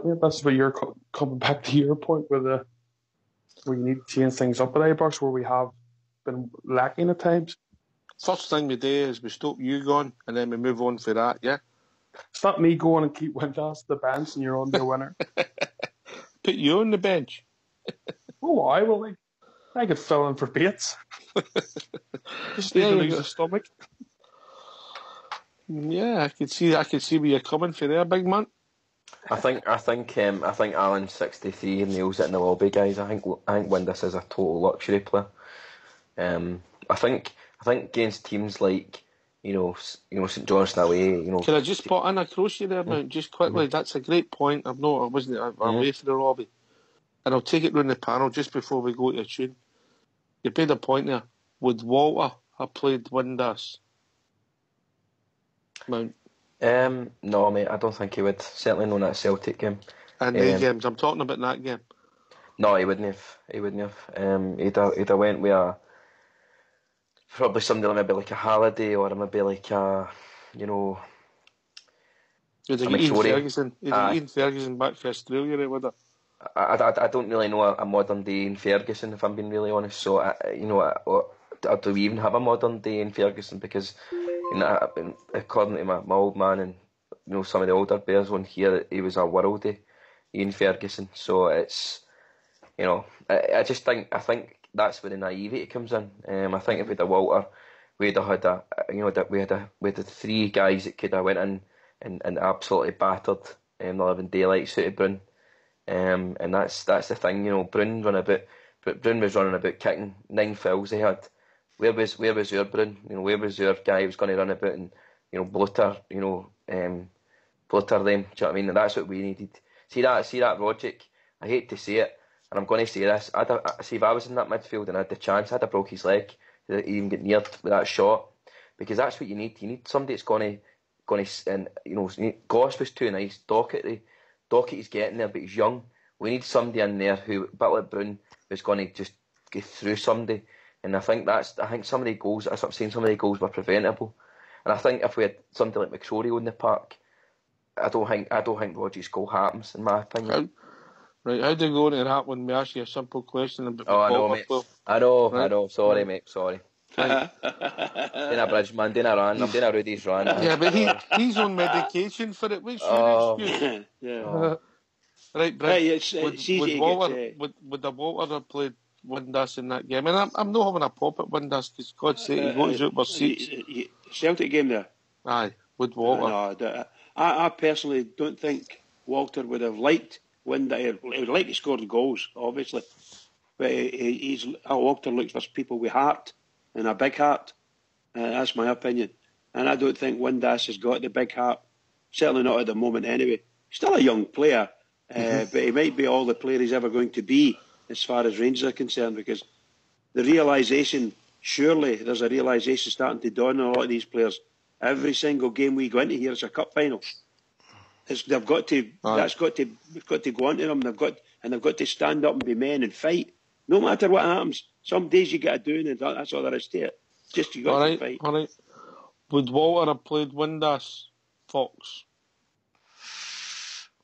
mate. That's where you're coming back to your point where you need to change things up at Ibrox, where we have been lacking at times. First thing we do is we stop you going, and then we move on for that, yeah? Stop me going and keep Windass the bench, and you're on the winner. Put you on the bench. Oh, I could fill in for Bates. Just need to lose the stomach. Yeah, I could see where you're coming for there, big man. I think Alan 63 nails it in the lobby, guys. I think Windass is a total luxury player. I think against teams like St Johnstone away. Can I just put in a crochet there now, just quickly? That's a great point. I'm away from the lobby, and I'll take it round the panel just before we go to a tune. You made a point there. Would Walter have played Windass? Mount? No, mate, I don't think he would. Certainly not in that Celtic game. And the games, I'm talking about that game. No, he wouldn't have. He'd have went with probably somebody maybe like a Halliday or maybe like a, Ian Ferguson back for Australia, would it? I don't really know a modern day Ian Ferguson, if I'm being really honest. So do we even have a modern day Ian Ferguson? Because according to my old man and some of the older bears on here, he was a worldie, Ian Ferguson. So it's I think that's where the naivety comes in. I think if we had a Walter, we'd have had we had the three guys that could have went in and absolutely battered the living daylights out of Brun. And that's the thing, Brun was running about kicking 9 fouls he had. Where was your Brun? Where was your guy who was going to run about and blotter them? Do you know what I mean? And that's what we needed. See that logic. I hate to say it, and I'm going to say this. See if I was in that midfield and I had the chance, I'd have broke his leg. He'd even get neared with that shot, because that's what you need. You need somebody that's going to and Goss was too nice. Docherty Docherty's getting there, but he's young. We need somebody in there who, a bit like Brown, who's going to just get through somebody. And I think some of the goals, as I'm saying, some of the goals were preventable. And I think if we had somebody like McCrory on the park, I don't think Rodgers' goal happens, in my opinion. Right, how do you go into that when we ask you a simple question about I know, mate. I know. Sorry, mate. Sorry. Right. Doing a bridge, man. Doing a rant. I'm doing a Rudy's rant. Yeah, but he's on medication for it. What's your excuse? Yeah. Right, Brad. Hey, it's easy would the Walter have played Windass in that game? And I'm not having a pop at Windass because God's sake, he goes out for seats. Celtic game there? Aye, would Walter. No, I personally don't think Walter would have liked Windass. He would like to score goals, obviously. But Walter looks for people with heart and a big heart. That's my opinion. And I don't think Windass has got the big heart. Certainly not at the moment anyway. Still a young player, but he might be all the player he's ever going to be as far as Rangers are concerned, because the realisation, surely there's a realisation starting to dawn on a lot of these players. Every single game we go into here is a cup final. We've got to go onto them. They've got to stand up and be men and fight. No matter what happens. Some days you got to do it, and that's all there is to it. Just you got to fight. All right. Would Walter have played Windass, Fox?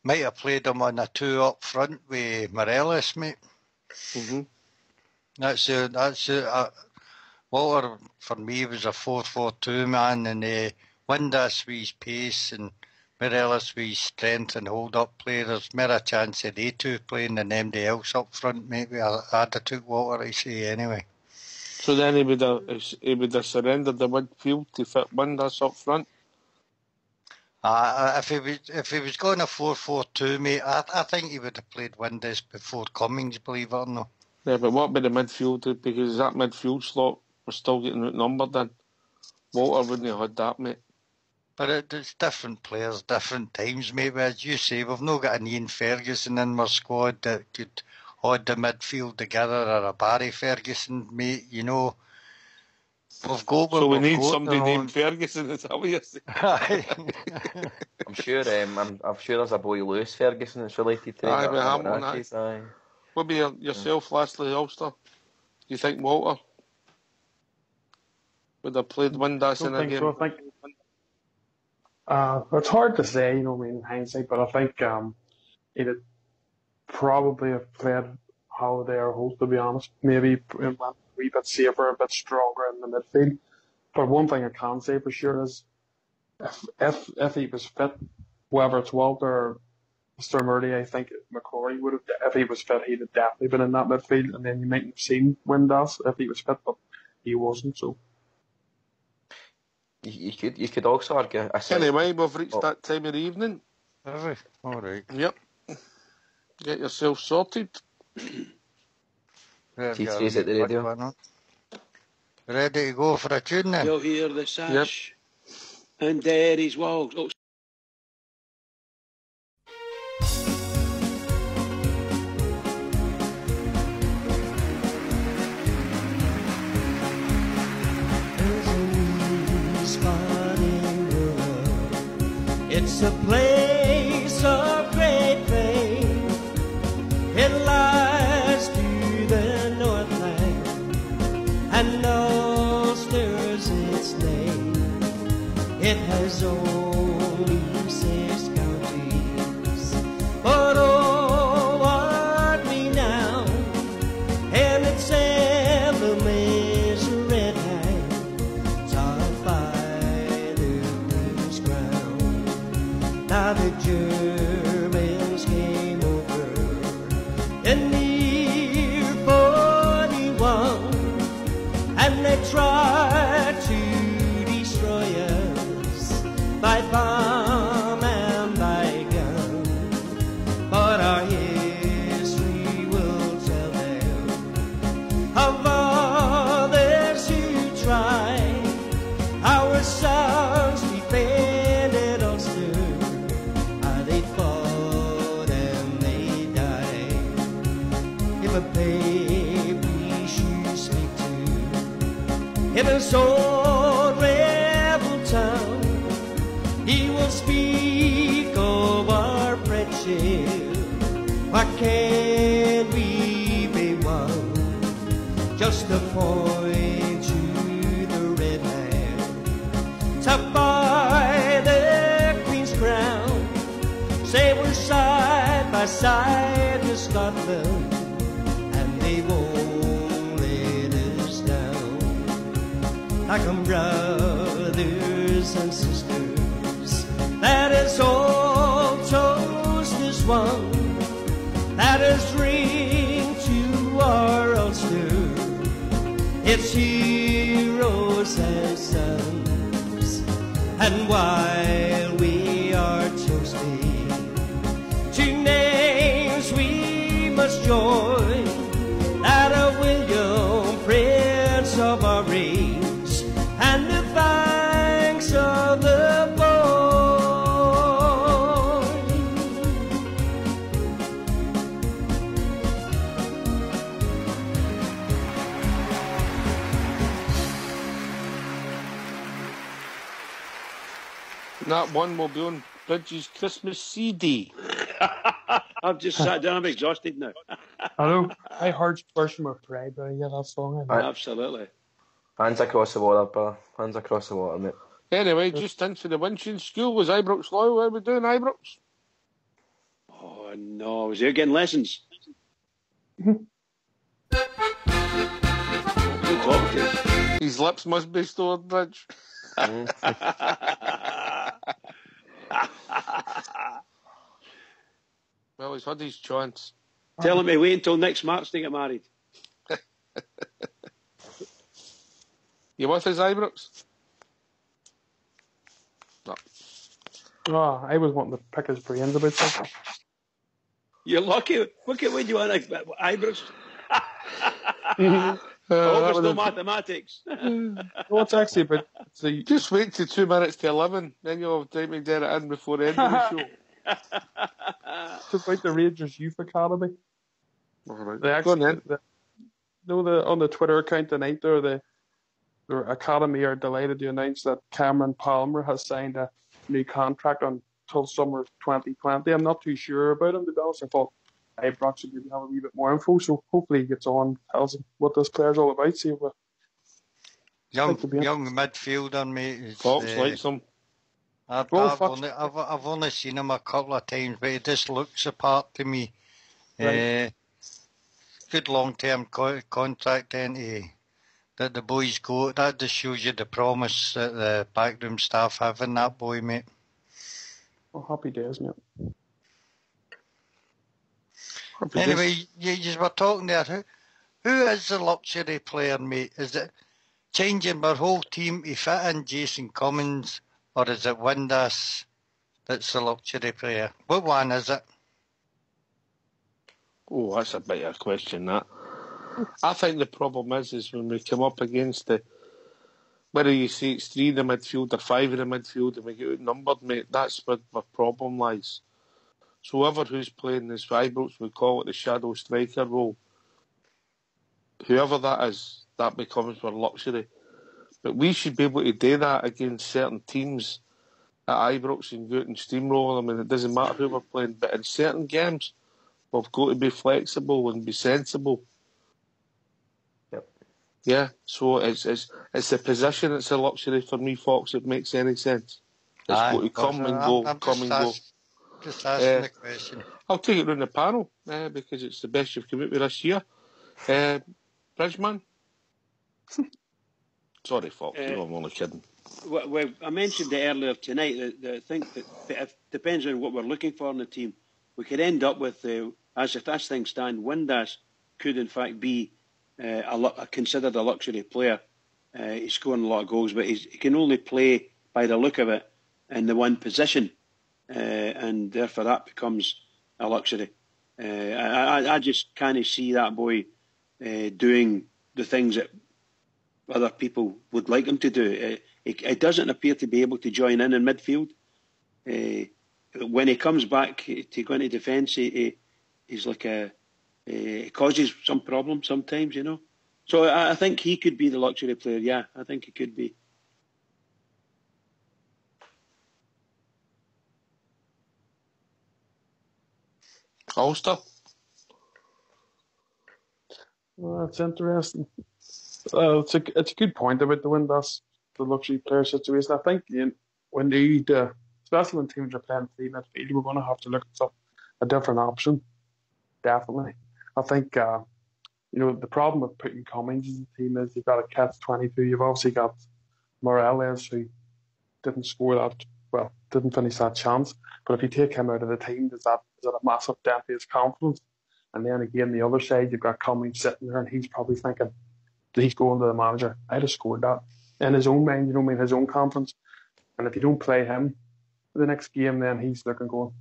Might have played him on a 2 up front with Morelos, mate. Mm-hmm. That's it. Walter, for me, was a 4-4-2 man, and Windass with his pace and Morelos with his strength and hold-up play. There's more a chance of they two playing than anybody else up front, maybe. I'd have took Walter, I say, anyway. So then he would have surrendered the midfield to fit Windass up front? If he was going a 4-4-2, mate, I think he would have played Windass before Cummings, believe it or not. Yeah, but what about the midfield? Because that midfield slot was still getting outnumbered then. Walter wouldn't have had that, mate. But it's different players, different times, mate. But as you say, we've not got an Ian Ferguson in our squad that could hold the midfield together, or a Barry Ferguson, mate, you know. We need somebody named Ferguson, is that what you're saying? I'm sure there's a boy Lewis Ferguson that's related to aye, that. Aye. What about yourself, Lastly, Ulster? Do you think Walter would have played Windass in a game? So. I think it's hard to say, in hindsight, but I think he'd probably have played Holiday or Holt, to be honest. Maybe went a wee bit safer, a bit stronger in the midfield. But one thing I can say for sure is if he was fit, whether it's Walter or Mr. Murray, I think McCrory would have, if he was fit, he'd have definitely been in that midfield, and then you mightn't have seen Windass if he was fit, but he wasn't, so. You could also argue. Anyway, we've reached that time of the evening. Have we? All right. Yep. Get yourself sorted. T3's at the radio. Ready to go for a tune then? You'll hear the sash and Derry's walls. Oh. It's a place of great faith. It lies to the northland, and Ulster's its name. It has only 6 counties, but all are renowned, and its emblem is a red hand, topped by the Queen's crown. Now the Germans came over in the year 41, and they tried to destroy us by bomb and by gun. But our history will tell them of others who tried. Our sons defended Ulster. They fought and they died. If a baby should speak to in his own rebel town, he will speak of our friendship still. Why can't we be one? Just to point to the red hand, to buy the Queen's crown. Say we're side by side with Scotland, and they won't let us down. Like brothers and sisters, that is all toast is one. That is ring to our Ulster. It's heroes and sons. And while we are toasting to names we must join, that of William, Prince of our race, and the thanks of the boy. That one will be on Bridges' Christmas CD. I've just sat down. I'm exhausted now. Hello. I heard Version of Pride, but I hear that song. Absolutely. Hands across the water, brother. Hands across the water, mate. Anyway, just into the Winching School. Was Ibrox loyal? What are we doing, Ibrox? Oh, no. Was he getting lessons? Good talk, Chris. His lips must be stored, Bridge. Well, he's had his chance. Tell him to wait until next March to get married. You with us, Ibrox? No. Oh, I was wanting to pick his brains about something. You're lucky. Look at when you want Ibrox. That no mathematics. Well, it's actually about... Just wait till 2 minutes to 11, then you'll have time to get it in before the end of the show. It's about the Rangers Youth Academy. Right. They actually, on the Twitter account tonight, their academy are delighted to announce that Cameron Palmer has signed a new contract until summer 2020. I'm not too sure about him, to be honest. I thought Ibrox would maybe have a wee bit more info, so hopefully he gets on, tells him what this player's all about. See what young midfielder, mate. Fox likes him. I've only seen him a couple of times, but he just looks apart to me. Right. Good long-term contract entity that the boys go. That just shows you the promise that the backroom staff have in that boy, mate. Well, happy days, mate. Anyway, you were talking there. Who is the luxury player, mate? Is it changing our whole team to fit in Jason Cummins, or is it Windass that's the luxury player? What one is it? Oh, that's a bit of a question, that. I think the problem is when we come up against whether you say it's 3 in the midfield or 5 in the midfield and we get outnumbered, mate, that's where my problem lies. So whoever who's playing this Ibrox, we call it the shadow striker role. Whoever that is, that becomes our luxury. But we should be able to do that against certain teams at Ibrox and go out and steamroll them, and it doesn't matter who we're playing. But in certain games, we've got to be flexible and be sensible. Yep. Yeah, so it's the position that's a luxury for me, Fox, if it makes any sense. It's got to come and go, come and go. Just asking the question. I'll take it round the panel because it's the best you've come out with this year. Bridgeman? Sorry, Fox, I'm only kidding. Well, I mentioned it earlier tonight that I think that it depends on what we're looking for in the team. We could end up with, as things stand, Windass could in fact be considered a luxury player. He's scoring a lot of goals, but he can only play, by the look of it, in the one position. And therefore that becomes a luxury. I just can't see that boy doing the things that other people would like him to do. It doesn't appear to be able to join in midfield. When he comes back to go into defence, he's like it causes some problems sometimes, you know. So I think he could be the luxury player. Yeah, I think he could be. Ulster. Well, that's interesting. It's a good point about the Windass, the luxury player situation. I think when they, especially when teams are playing three midfield, we're going to have to look at a different option. Definitely. I think, the problem with putting Cummings in the team is you've got a catch-22. You've obviously got Morales, who didn't score that, didn't finish that chance. But if you take him out of the team, is that a massive dent to his confidence? And then again, the other side, you've got Cummings sitting there, and he's probably thinking, he's going to the manager, I'd have scored that. In his own mind, his own confidence. And if you don't play him the next game, then he's looking going,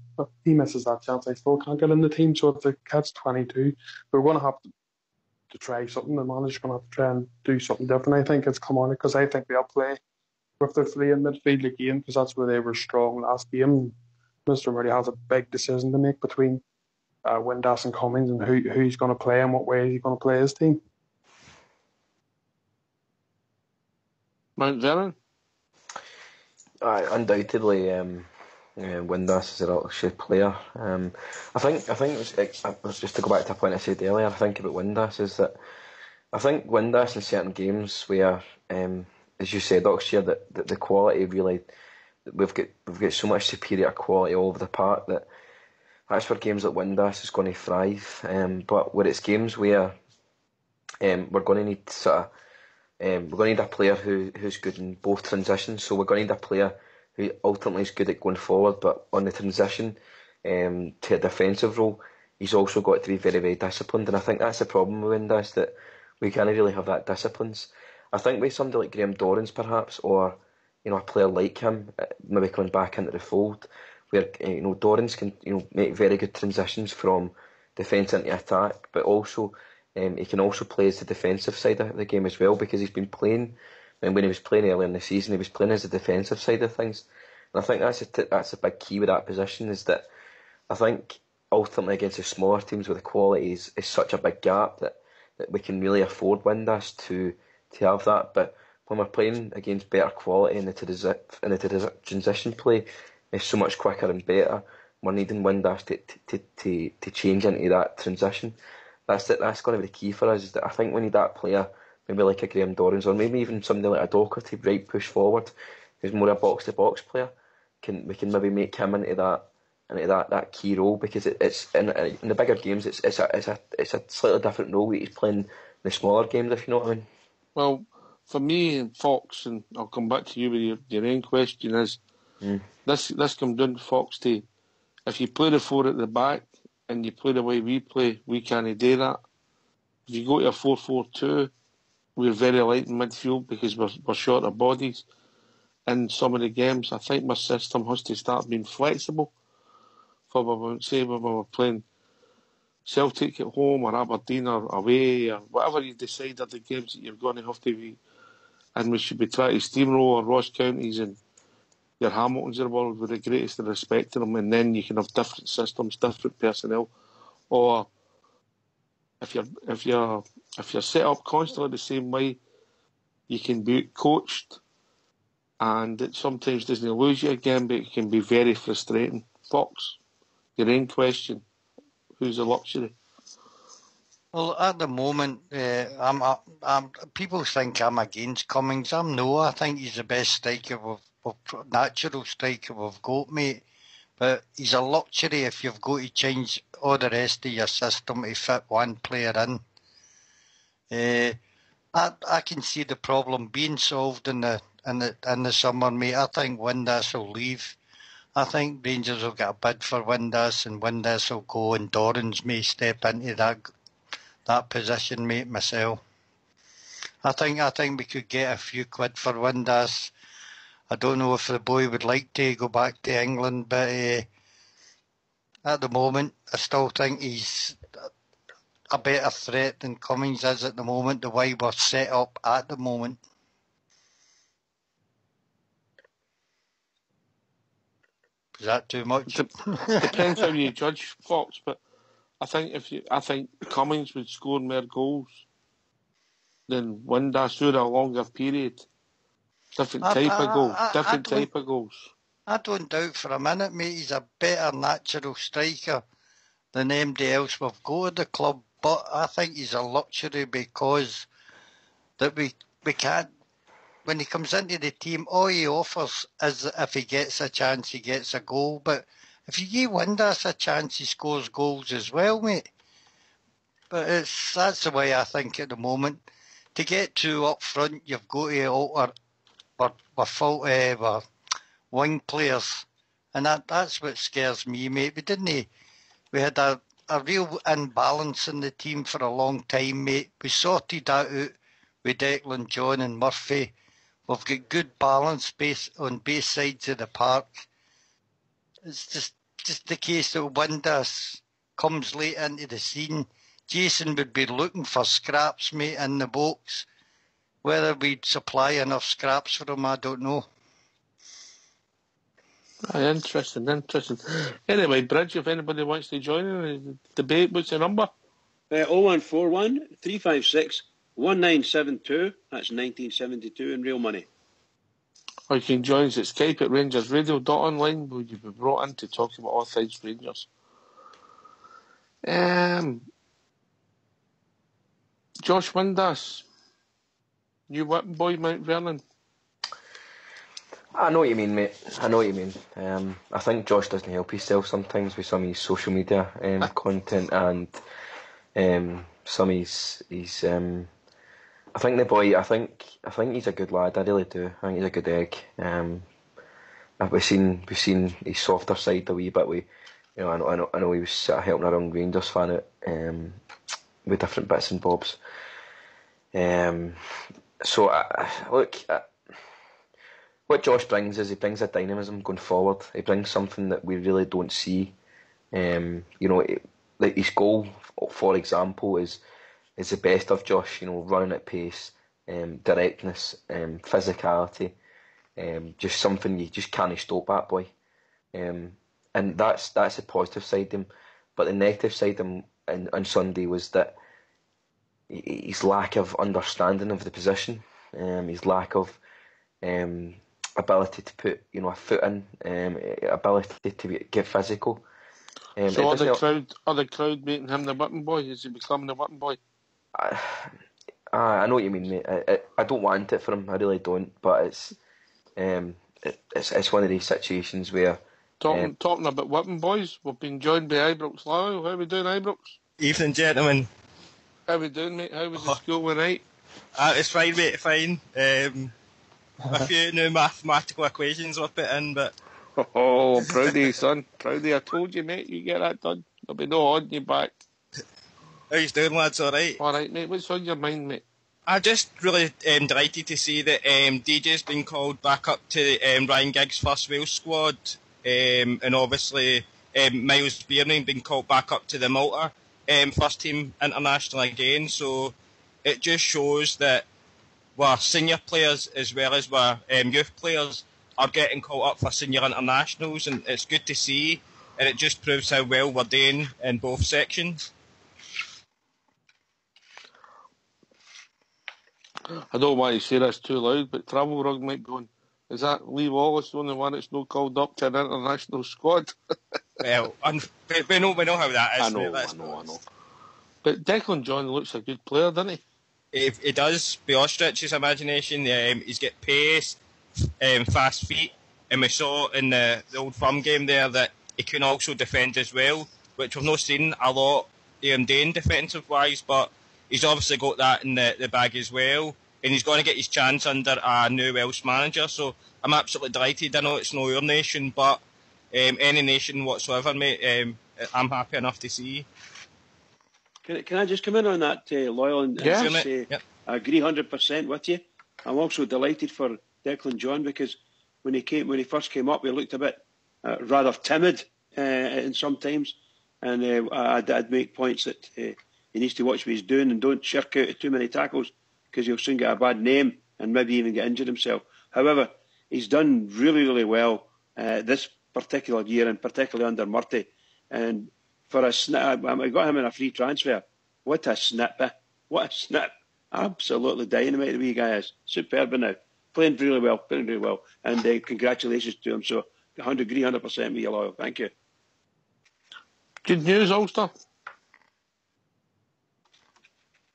he misses that chance, I still can't get in the team. So it's a catch-22. We're going to have to try something. The manager's going to have to try and do something different. I think it's Kilmarnock, because I think they'll play with their three in midfield again, because that's where they were strong last game. Mr. Murray has a big decision to make between Windass and Cummings, and who he's going to play and what way he's going to play his team. Mount Vernon? Undoubtedly, Windass is a luxury player. I think it was just to go back to a point I said earlier. I think about Windass is that I think Windass in certain games where, as you said, Oxford, that the quality really, we've got so much superior quality all over the park that's where games like Windass is going to thrive. But where it's games where we're going to need we're going to need a player who's good in both transitions. So we're going to need a player who ultimately is good at going forward, but on the transition to a defensive role, he's also got to be very, very disciplined. And I think that's the problem with Windass, that we can't really have that disciplines. I think with somebody like Graham Dorrans perhaps, or a player like him, maybe coming back into the fold, where Dorrans can make very good transitions from defence into attack, but also he can also play as the defensive side of the game as well, because he's been playing, and when he was playing earlier in the season, he was playing as the defensive side of things. And I think that's a big key with that position, is that I think ultimately against the smaller teams with the quality is such a big gap that we can really afford Windass to have that. But when we're playing against better quality in the transition play, it's so much quicker and better. We're needing Windass to change into that transition. That's going to be the key for us. Is that I think we need that player, maybe like a Graham Dorrans, or maybe even somebody like a Docherty, right, push forward, who's more a box to box player. We can maybe make him into that key role, because it's in the bigger games it's a slightly different role that he's playing in the smaller games, if you know what I mean. Well, for me and Fox, and I'll come back to you with your own question, is this comes down to Fox to, if you play the four at the back and you play the way we play, we can't do that. If you go to a 4-4-2, we're very light in midfield because we're short of bodies. In some of the games, I think my system has to start being flexible. For say when we were playing Celtic at home or Aberdeen or away or whatever you decide are the games that you're going to have to be, and we should be trying to steamroll our Ross Counties and your Hamiltons of the world with the greatest of respect to them, and then you can have different systems, different personnel. Or if you're set up constantly the same way, you can be coached, and it sometimes doesn't lose you again, but it can be very frustrating. Fox, your own question: who's the luxury? Well, at the moment, I'm people think I'm against Cummings. I'm no. I think he's the best striker natural striker we've got, mate. But he's a luxury if you've got to change all the rest of your system to fit one player in. I can see the problem being solved in the summer, mate. I think Windass will leave. I think Rangers will get a bid for Windass, and Windass will go, and Dorrans may step into that position, mate, myself. I think we could get a few quid for Windass. I don't know if the boy would like to go back to England, but at the moment, I still think he's a better threat than Cummings is at the moment, the way we're set up at the moment. Is that too much? Depends how you judge Fox, but I think Cummings would score more goals than Windass over a longer period. Different type of goals. I don't doubt for a minute, mate, he's a better natural striker. than anybody else we've got at the club, but I think he's a luxury because that we can't, when he comes into the team, all he offers is if he gets a chance, he gets a goal. But if you give Windass a chance, he scores goals as well, mate. But that's the way I think at the moment. To get two up front, you've got to alter with wing players. And that's what scares me, mate. We had a real imbalance in the team for a long time, mate. We sorted that out with Declan, John and Murphy. We've got good balance on both sides of the park. It's just the case that Windass comes late into the scene. Jason would be looking for scraps, mate, in the box. Whether we'd supply enough scraps for him, I don't know. Interesting. Anyway, Bridge, if anybody wants to join in the debate, what's the number? 0141 356 1972. That's 1972 in real money. Or you can join us at Skype at RangersRadio.online, where you'll be brought in to talk about all things Rangers. Josh Windass, new whipping boy, Mount Vernon. I know what you mean, mate. I know what you mean. I think Josh doesn't help himself sometimes with some of his social media content and some of his I think the boy. I think he's a good lad. I really do. I think he's a good egg. We've seen his softer side a wee bit. I know he was sort of helping a young Rangers fan out with different bits and bobs. What Josh brings is he brings a dynamism going forward. He brings something that we really don't see. Like his goal, for example, is the best of Josh. Running at pace, directness, physicality, just something you just can't stop that boy. And that's the positive side of him. But the negative side of him on Sunday was that his lack of understanding of the position, his lack of ability to put a foot in, ability to get physical. So are the crowd making him the whipping boy? Is he becoming the whipping boy? I know what you mean, mate. I don't want it for him. I really don't. But it's one of these situations where talking about whipping boys, we've been joined by Ibrox Lyle. How are we doing, Ibrox? Evening, gentlemen. How are we doing, mate? How was the school one night? It's fine, mate. Fine. A few new mathematical equations were put in, but... Oh, proud of you, son. Proud of you. I told you, mate, you get that done. There'll be no holding you back. How you doing, lads? All right? All right, mate. What's on your mind, mate? I'm just really delighted to see that DJ's been called back up to Ryan Giggs' first Wales squad, and obviously Miles Bierning been called back up to the Malta first team international again. So it just shows that our senior players as well as our youth players are getting called up for senior internationals, and it's good to see, and it just proves how well we're doing in both sections. I don't want to say this too loud, but Travel Rug might be on. Is that Lee Wallace the only one that's not called up to an international squad? Well, we know how that is. I know. But Declan John looks a good player, doesn't he? He does. Beyond stretches imagination. He's got pace, fast feet, and we saw in the Old Firm game there that he can also defend as well, which we've not seen a lot doing defensive-wise, but he's obviously got that in the bag as well, and he's going to get his chance under a new Welsh manager, so I'm absolutely delighted. I know it's no your nation, but any nation whatsoever, mate, I'm happy enough to see. Can I just come in on that, Loyal, and just say I agree 100% with you. I'm also delighted for Declan John because when he first came up, he looked a bit rather timid and sometimes, and I'd make points that he needs to watch what he's doing and don't shirk out too many tackles because he'll soon get a bad name and maybe even get injured himself. However, he's done really, really well this particular year, and particularly under Murty. And for a snip, I got him in a free transfer. What a snip, eh? What a snip. Absolutely dynamite the wee guy is. Superb now. Playing really well. And congratulations to him. So, 100% with you, Loyal. Thank you. Good news, Ulster.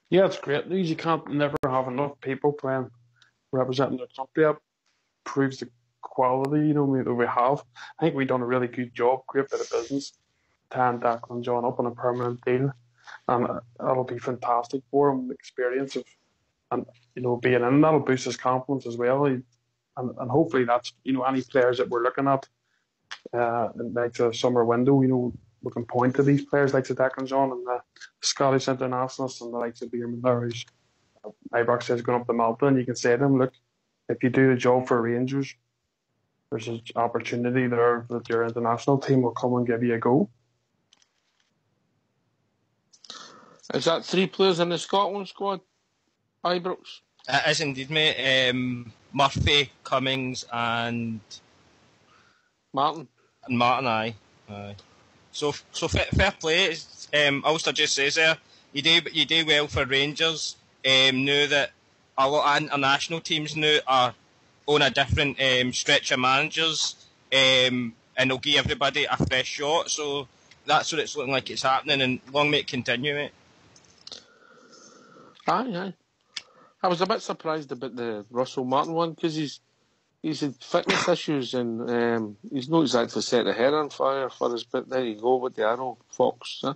Yeah, it's great news. You can't never have enough people playing, representing their country. That proves the quality, that we have. I think we've done a really good job, great bit of business, tying Declan John up on a permanent deal. And that'll be fantastic for him, the experience of, and being in, that'll boost his confidence as well. And hopefully that's, any players that we're looking at, like the summer window, we can point to these players like the Declan John and the Scottish internationalists and the likes of Bierman there, who's Ibrox says going up to Malta, and you can say to them, look, if you do the job for Rangers, there's an opportunity there that your international team will come and give you a go. Is that 3 players in the Scotland squad, Ibrox? It is indeed, mate. Murphy, Cummings and Martin, aye. So fair play. Ulster just says there, you do well for Rangers. Know that a lot of international teams now are on a different stretch of managers, and they'll give everybody a fresh shot. So that's what it's looking like it's happening, and long may it continue, mate. Aye. I was a bit surprised about the Russell Martin one because he's had fitness issues and he's not exactly set the head on fire for us. But there you go with the arrow, Fox. Huh?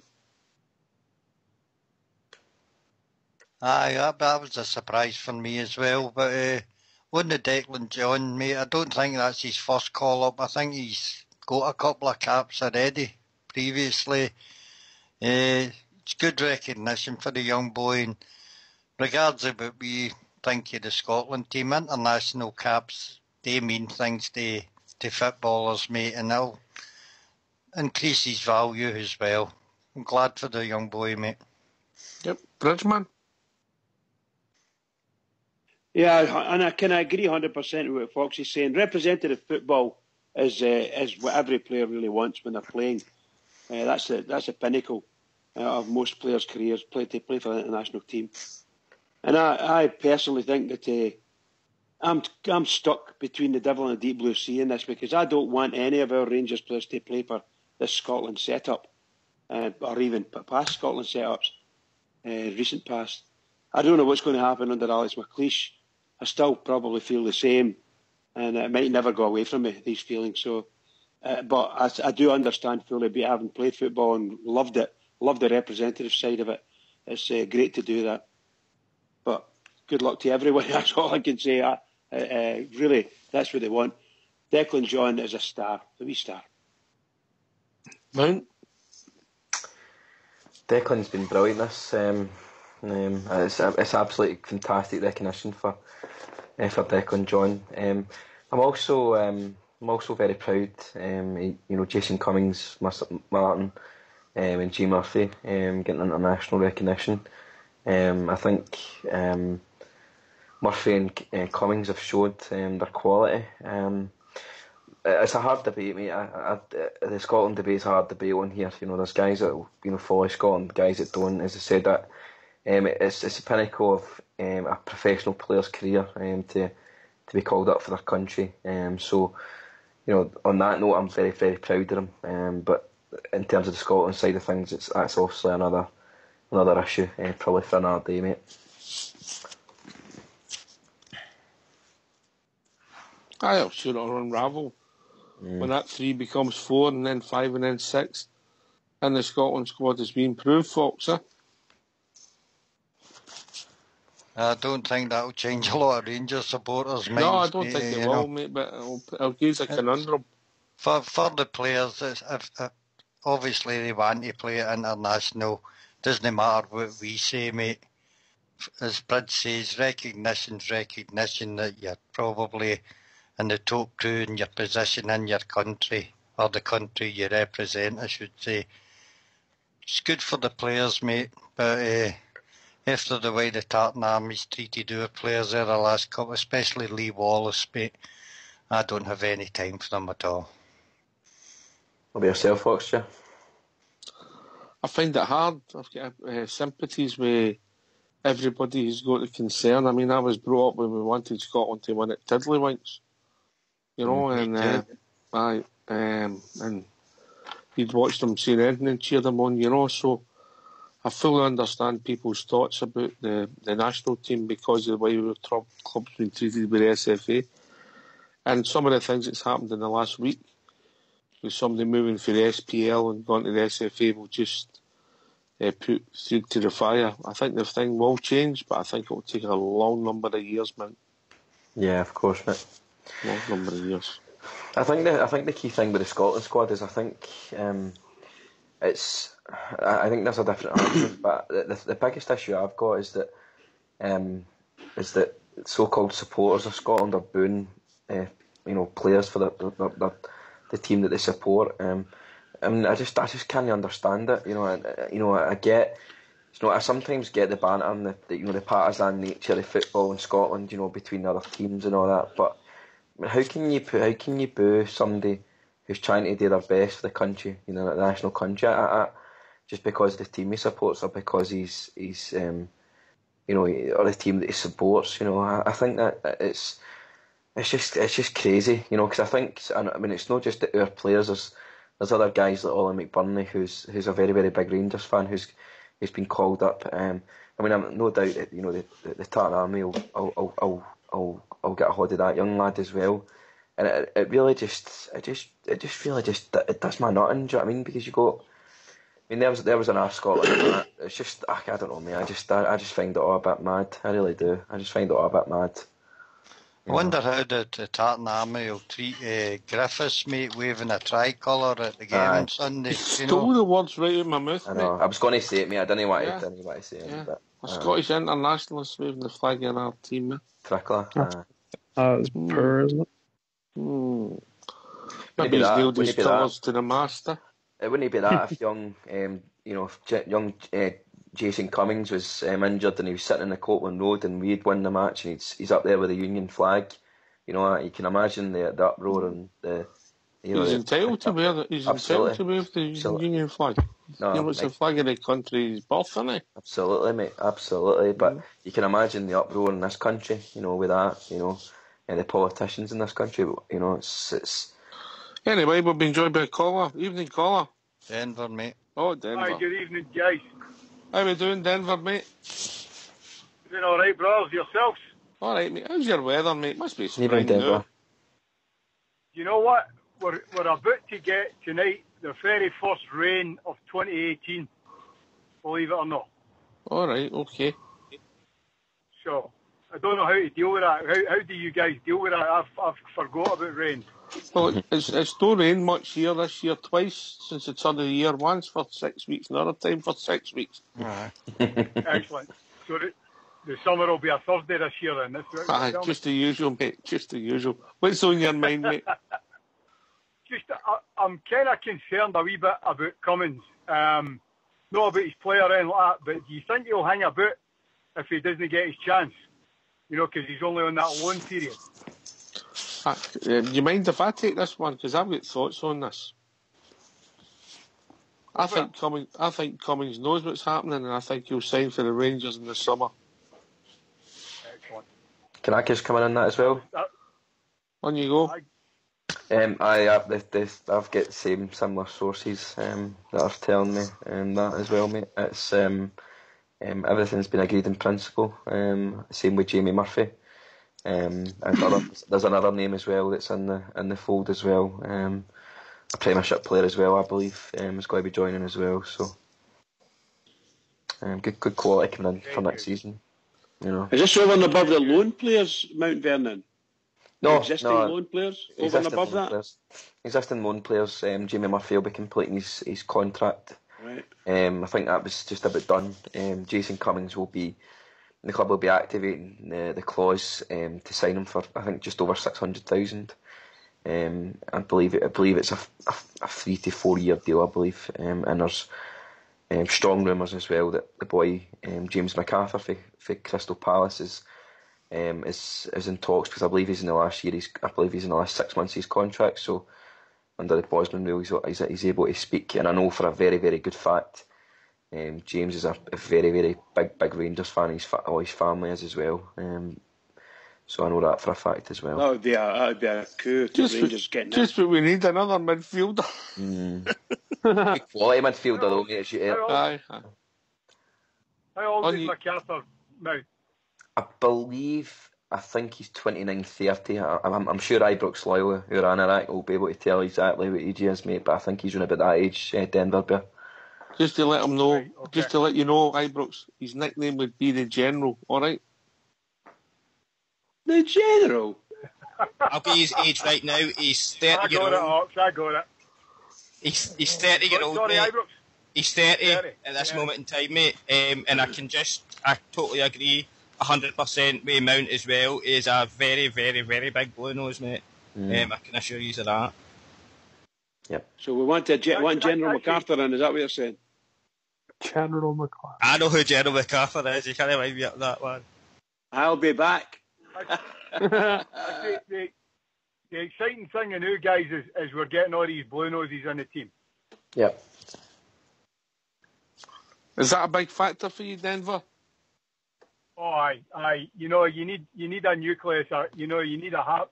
Aye, that was a surprise for me as well. But on the Declan John, mate, I don't think that's his first call-up. I think he's got a couple of caps already previously. It's good recognition for the young boy. And regards of what we think of the Scotland team, international caps, they mean things to footballers, mate, and they'll increase his value as well. I'm glad for the young boy, mate. Yep, Bridgman. Yeah, and I can agree 100% with what Fox is saying. Representative football is what every player really wants when they're playing. That's the pinnacle of most players' careers, to play for the international team. And I personally think that I'm stuck between the devil and the deep blue sea in this, because I don't want any of our Rangers players to play for this Scotland setup, or even past Scotland setups, recent past. I don't know what's going to happen under Alex McLeish. I still probably feel the same, and it might never go away from me, these feelings. So, but I do understand fully, having played football and loved it, loved the representative side of it. It's great to do that. But good luck to everyone. That's all I can say. Really, that's what they want. Declan John is a star, a wee star. Mount? Declan's been brilliant this. It's absolutely fantastic recognition for Declan John. I'm also very proud. Jason Cummings, Martin, and G Murphy getting international recognition. I think Murphy and Cummings have showed their quality. It's a hard debate, mate. The Scotland debate's a hard debate on here. There's guys that follow Scotland, guys that don't. As I said, that it's the pinnacle of a professional player's career to be called up for their country. So on that note, I'm very, very proud of them. But in terms of the Scotland side of things, that's obviously another issue, probably for another day, mate. I'm sure it'll unravel when that 3 becomes 4 and then 5 and then 6 and the Scotland squad has been proved, Fox, huh? I don't think that'll change a lot of Rangers supporters' minds. No, I don't think it will, mate, but it'll give a conundrum. For the players, obviously they want to play international. Doesn't matter what we say, mate. As Brad says, recognition that you're probably in the top 2 in your position in your country, or the country you represent, I should say. It's good for the players, mate, but after the way the Tartan Army's treated our players there the last couple, especially Lee Wallace, mate, I don't have any time for them at all. What about yourself, Fox, yeah? I find it hard. I've got sympathies with everybody who's got a concern. I mean, I was brought up when we wanted Scotland to win at Tiddlywinks, and you'd watched them say anything and cheer them on, you know. So I fully understand people's thoughts about the national team because of the way the club's been treated with the SFA. And some of the things that's happened in the last week, with somebody moving for the SPL and going to the SFA will just put food to the fire. I think the thing will change, but I think it will take a long number of years, man. Yeah, of course, mate. Long number of years. I think the key thing with the Scotland squad is I think there's a different argument, but the biggest issue I've got is that so-called supporters of Scotland are booing players for the team that they support. I mean, I just can't understand it. I sometimes get the banter and the partisan nature of football in Scotland, between other teams and all that. But I mean, how can you boo somebody who's trying to do their best for the country, the national country, just because of the team he supports or because he's or the team that he supports? I think that it's just crazy, because I think, I mean, it's not just our players. There's other guys like Ollie McBurney, who's a very, very big Rangers fan, who's been called up. I mean, I'm no doubt that the Tartan Army will get a hold of that young lad as well. And it really just does my nut in. Do you know what I mean? Because you go, I mean, there was an Arse Scotland. It's just, I don't know, mate. I just find it all a bit mad. I really do. I just find it all a bit mad. I wonder how the Tartan Army will treat Griffiths, mate, waving a tricolour at the game on Sunday. Stole the words right out of my mouth, I know. mate. I was going to say it, mate. I didn't want to say it. Yeah. But, a Scottish internationalist waving the flag in our team, mate. Trickler. It's poor, isn't it? Maybe he's nailed his colours to the master. It wouldn't be that if young Jason Cummings was injured and he was sitting in the Copeland Road and we'd won the match and he's up there with the Union flag. You can imagine the uproar and the. He's entitled to wear the Union flag. No, it's the flag of the country's birth, isn't it? Absolutely, mate. Absolutely. But you can imagine the uproar in this country, with that, and the politicians in this country. It's. Anyway, we've been joined by a caller. Evening, caller. Denver, mate. Oh, Denver. Hi, good evening, guys. How we doing, Denver, mate? Doing all right, brothers. Yourselves? All right, mate. How's your weather, mate? Must be spring Evening, Denver. now. You know what? We're about to get tonight the very first rain of 2018. Believe it or not. All right, okay. So I don't know how to deal with that. How do you guys deal with that? I've forgot about rain. Well, it's don't rain much here this year. Twice since the turn of the year. Once for 6 weeks, another time for 6 weeks. Excellent. So the summer will be a Thursday this year, then. Just the usual, mate. Just the usual. What's on your mind, mate? I'm kind of concerned a wee bit about Cummins. Not about his player or anything like that, but do you think he'll hang about if he doesn't get his chance? Because he's only on that loan period. Do you mind if I take this one? Because I've got thoughts on this. I think Cummings knows what's happening, and I think he'll sign for the Rangers in the summer. Excellent. Can I just come in on that as well? On you go. I've got the same similar sources that are telling me that as well, mate. It's everything's been agreed in principle. Same with Jamie Murphy. And there's another name as well that's in the fold as well. A Premiership player as well, I believe, is going to be joining as well. So good quality coming in for next season. Is this over and above the loan players, Mount Vernon? Existing loan players over and above that? Existing loan players. Jamie Murphy will be completing his contract. Right. I think that was just about done. Jason Cummings the club will be activating the clause to sign him for, I think, just over 600,000. I believe it's a 3 to 4 year deal, I believe. And there's strong rumours as well that the boy James McArthur for Crystal Palace is in talks, because I believe he's in the last 6 months of his contract. So under the Bosman rules, he's able to speak. And I know for a very, very good fact, James is a very, very big Rangers fan. All his family is as well. So I know that for a fact as well. That would be a coup to Rangers getting just what we need, another midfielder. Quality midfielder though, mate. Aye. How old is MacArthur now? I think he's 29, 30. I'm sure Ibrox Loyal, who ran Iraq, will be able to tell exactly what age he is, mate, but I think he's around about that age, Denver Bear. Just to let him know, right, okay. Just to let you know, Ibrox, his nickname would be the General, alright? The General? I'll give you his age right now. He's 30 year old. I got it. He's 30 year old, sorry, mate. Ibrox. He's 30 at this moment in time, mate. And I totally agree 100% with Mount as well. He's a very, very, very big blue nose, mate. I can assure you of that. Yep. So we want General MacArthur in, is that what you're saying? General MacArthur. I know who General MacArthur is. You can't wind me up that one. I'll be back. The exciting thing in you guys is we're getting all these blue noses in the team. Yep. Is that a big factor for you, Denver? Oh, aye. You need a nucleus. You need a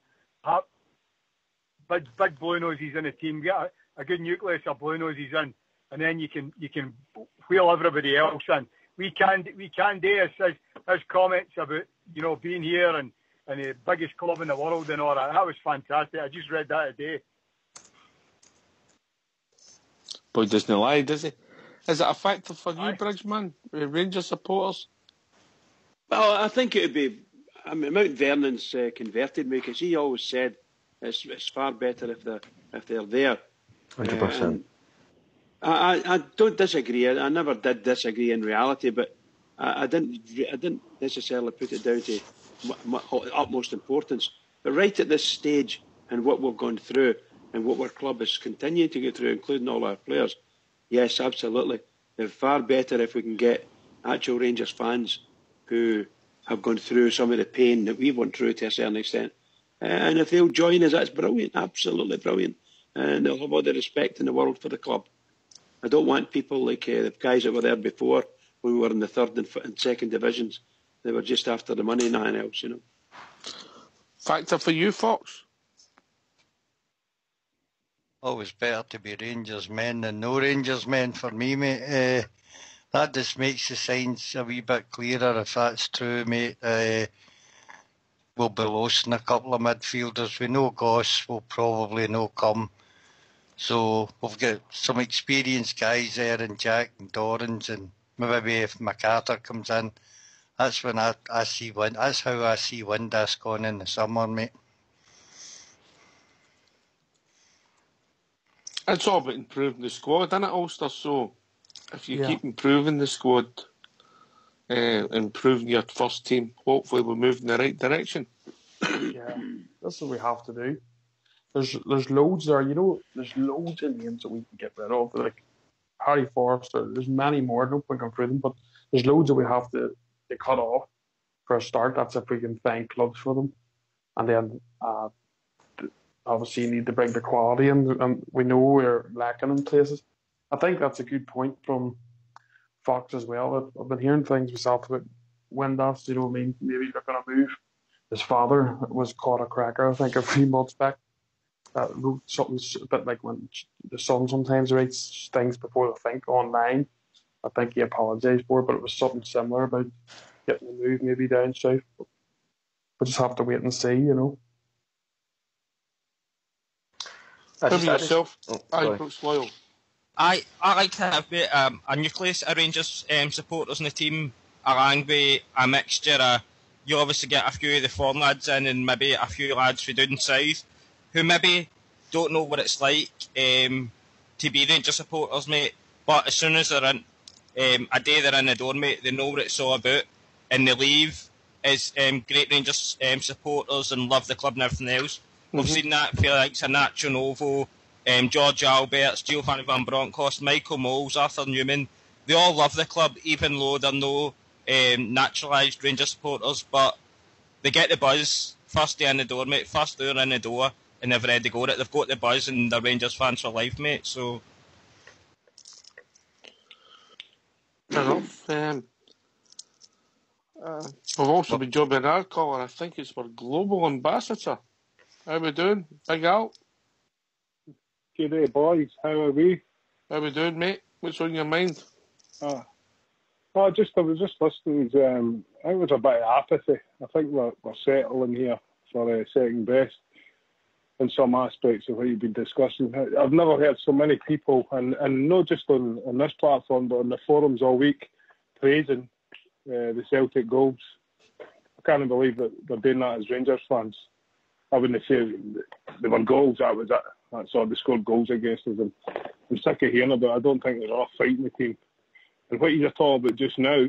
big blue noses in the team. Get a good nucleus of blue noses in, and then you can wheel everybody else in. We can do his comments about being here and the biggest club in the world and all that. That was fantastic. I just read that today. Boy doesn't lie, does he? Is it a factor for you, Bridgeman, Rangers supporters? Well, I think it would be. I mean, Mount Vernon's converted me because he always said it's far better if they're there. 100%. I don't disagree. I never did disagree in reality, but I didn't necessarily put it down to my utmost importance. But right at this stage and what we've gone through and what our club is continuing to go through, including all our players, yes, absolutely. It's far better if we can get actual Rangers fans who have gone through some of the pain that we've gone through to a certain extent. And if they'll join us, that's brilliant, absolutely brilliant. And they'll have all the respect in the world for the club. I don't want people like the guys that were there before when we were in the third and second divisions. They were just after the money, nothing else, Factor for you, Fox? Always better to be Rangers men than no Rangers men for me, mate. That just makes the signs a wee bit clearer if that's true, mate. We'll be losing a couple of midfielders. We know Goss will probably no come. So we've got some experienced guys there in Jack and Dorrans, and maybe if MacArthur comes in, that's when I see Wind. That's how I see Windass going in the summer, mate. It's all about improving the squad, isn't it, Ulster? So if you keep improving the squad, improving your first team, hopefully we'll move in the right direction. Yeah, that's what we have to do. There's loads there, there's loads of names that we can get rid of, like Harry Forrester. There's many more, no point going through them, but there's loads that we have to cut off for a start. That's if we can find clubs for them. And then obviously you need to bring the quality in, and we know we're lacking in places. I think that's a good point from Fox as well. I've been hearing things myself about Windass, maybe they're going to move. His father was caught a cracker, I think, a few months back. Wrote something a bit like when the Sun sometimes writes things before they think online. I think he apologised for it, but it was something similar about getting the move maybe down south. We'll just have to wait and see, yourself, Ibrox Loyal. I like to have a nucleus of Rangers supporters in the team, along with a mixture of, you obviously get a few of the foreign lads in and maybe a few lads from down south who maybe don't know what it's like to be Rangers supporters, mate. But as soon as they're in, a day they're in the door, mate, they know what it's all about, and they leave as great Rangers supporters and love the club and everything else. Mm-hmm. We've seen that for like Nacho Novo, George Alberts, Giovanni Van Bronckhorst, Michael Moles, Arthur Newman. They all love the club, even though they're no naturalised Rangers supporters, but they get the buzz first day in the door, mate. First they're in the door and they've ready to go. They've got the buzz and they're Rangers fans for life, mate. So I've also been jobbing our caller. I think it's for Global Ambassador. How we doing? Big Al? G'day, boys. How are we? How we doing, mate? What's on your mind? I was just listening. I think there's a bit of apathy. I think we're settling here for second best in some aspects of what you've been discussing. I've never heard so many people, and not just on this platform, but on the forums all week, praising the Celtic goals. I can't believe that they're doing that as Rangers fans. I wouldn't say they were goals. That was it. That's all. They scored goals against us. And I'm sick of hearing about it. I don't think there's enough fight in the team. And what you're talking about just now,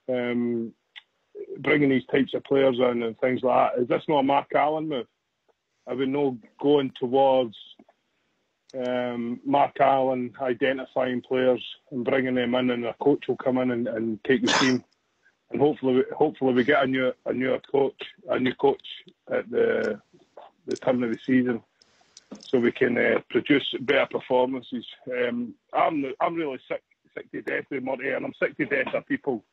bringing these types of players in and things like that, is this not a Mark Allen move? Are we not going towards Mark Allen identifying players and bringing them in, and a coach will come in and take the team, and hopefully we get a new coach at the turn of the season, so we can produce better performances. I'm really sick to death with Murray, and I'm sick to death of people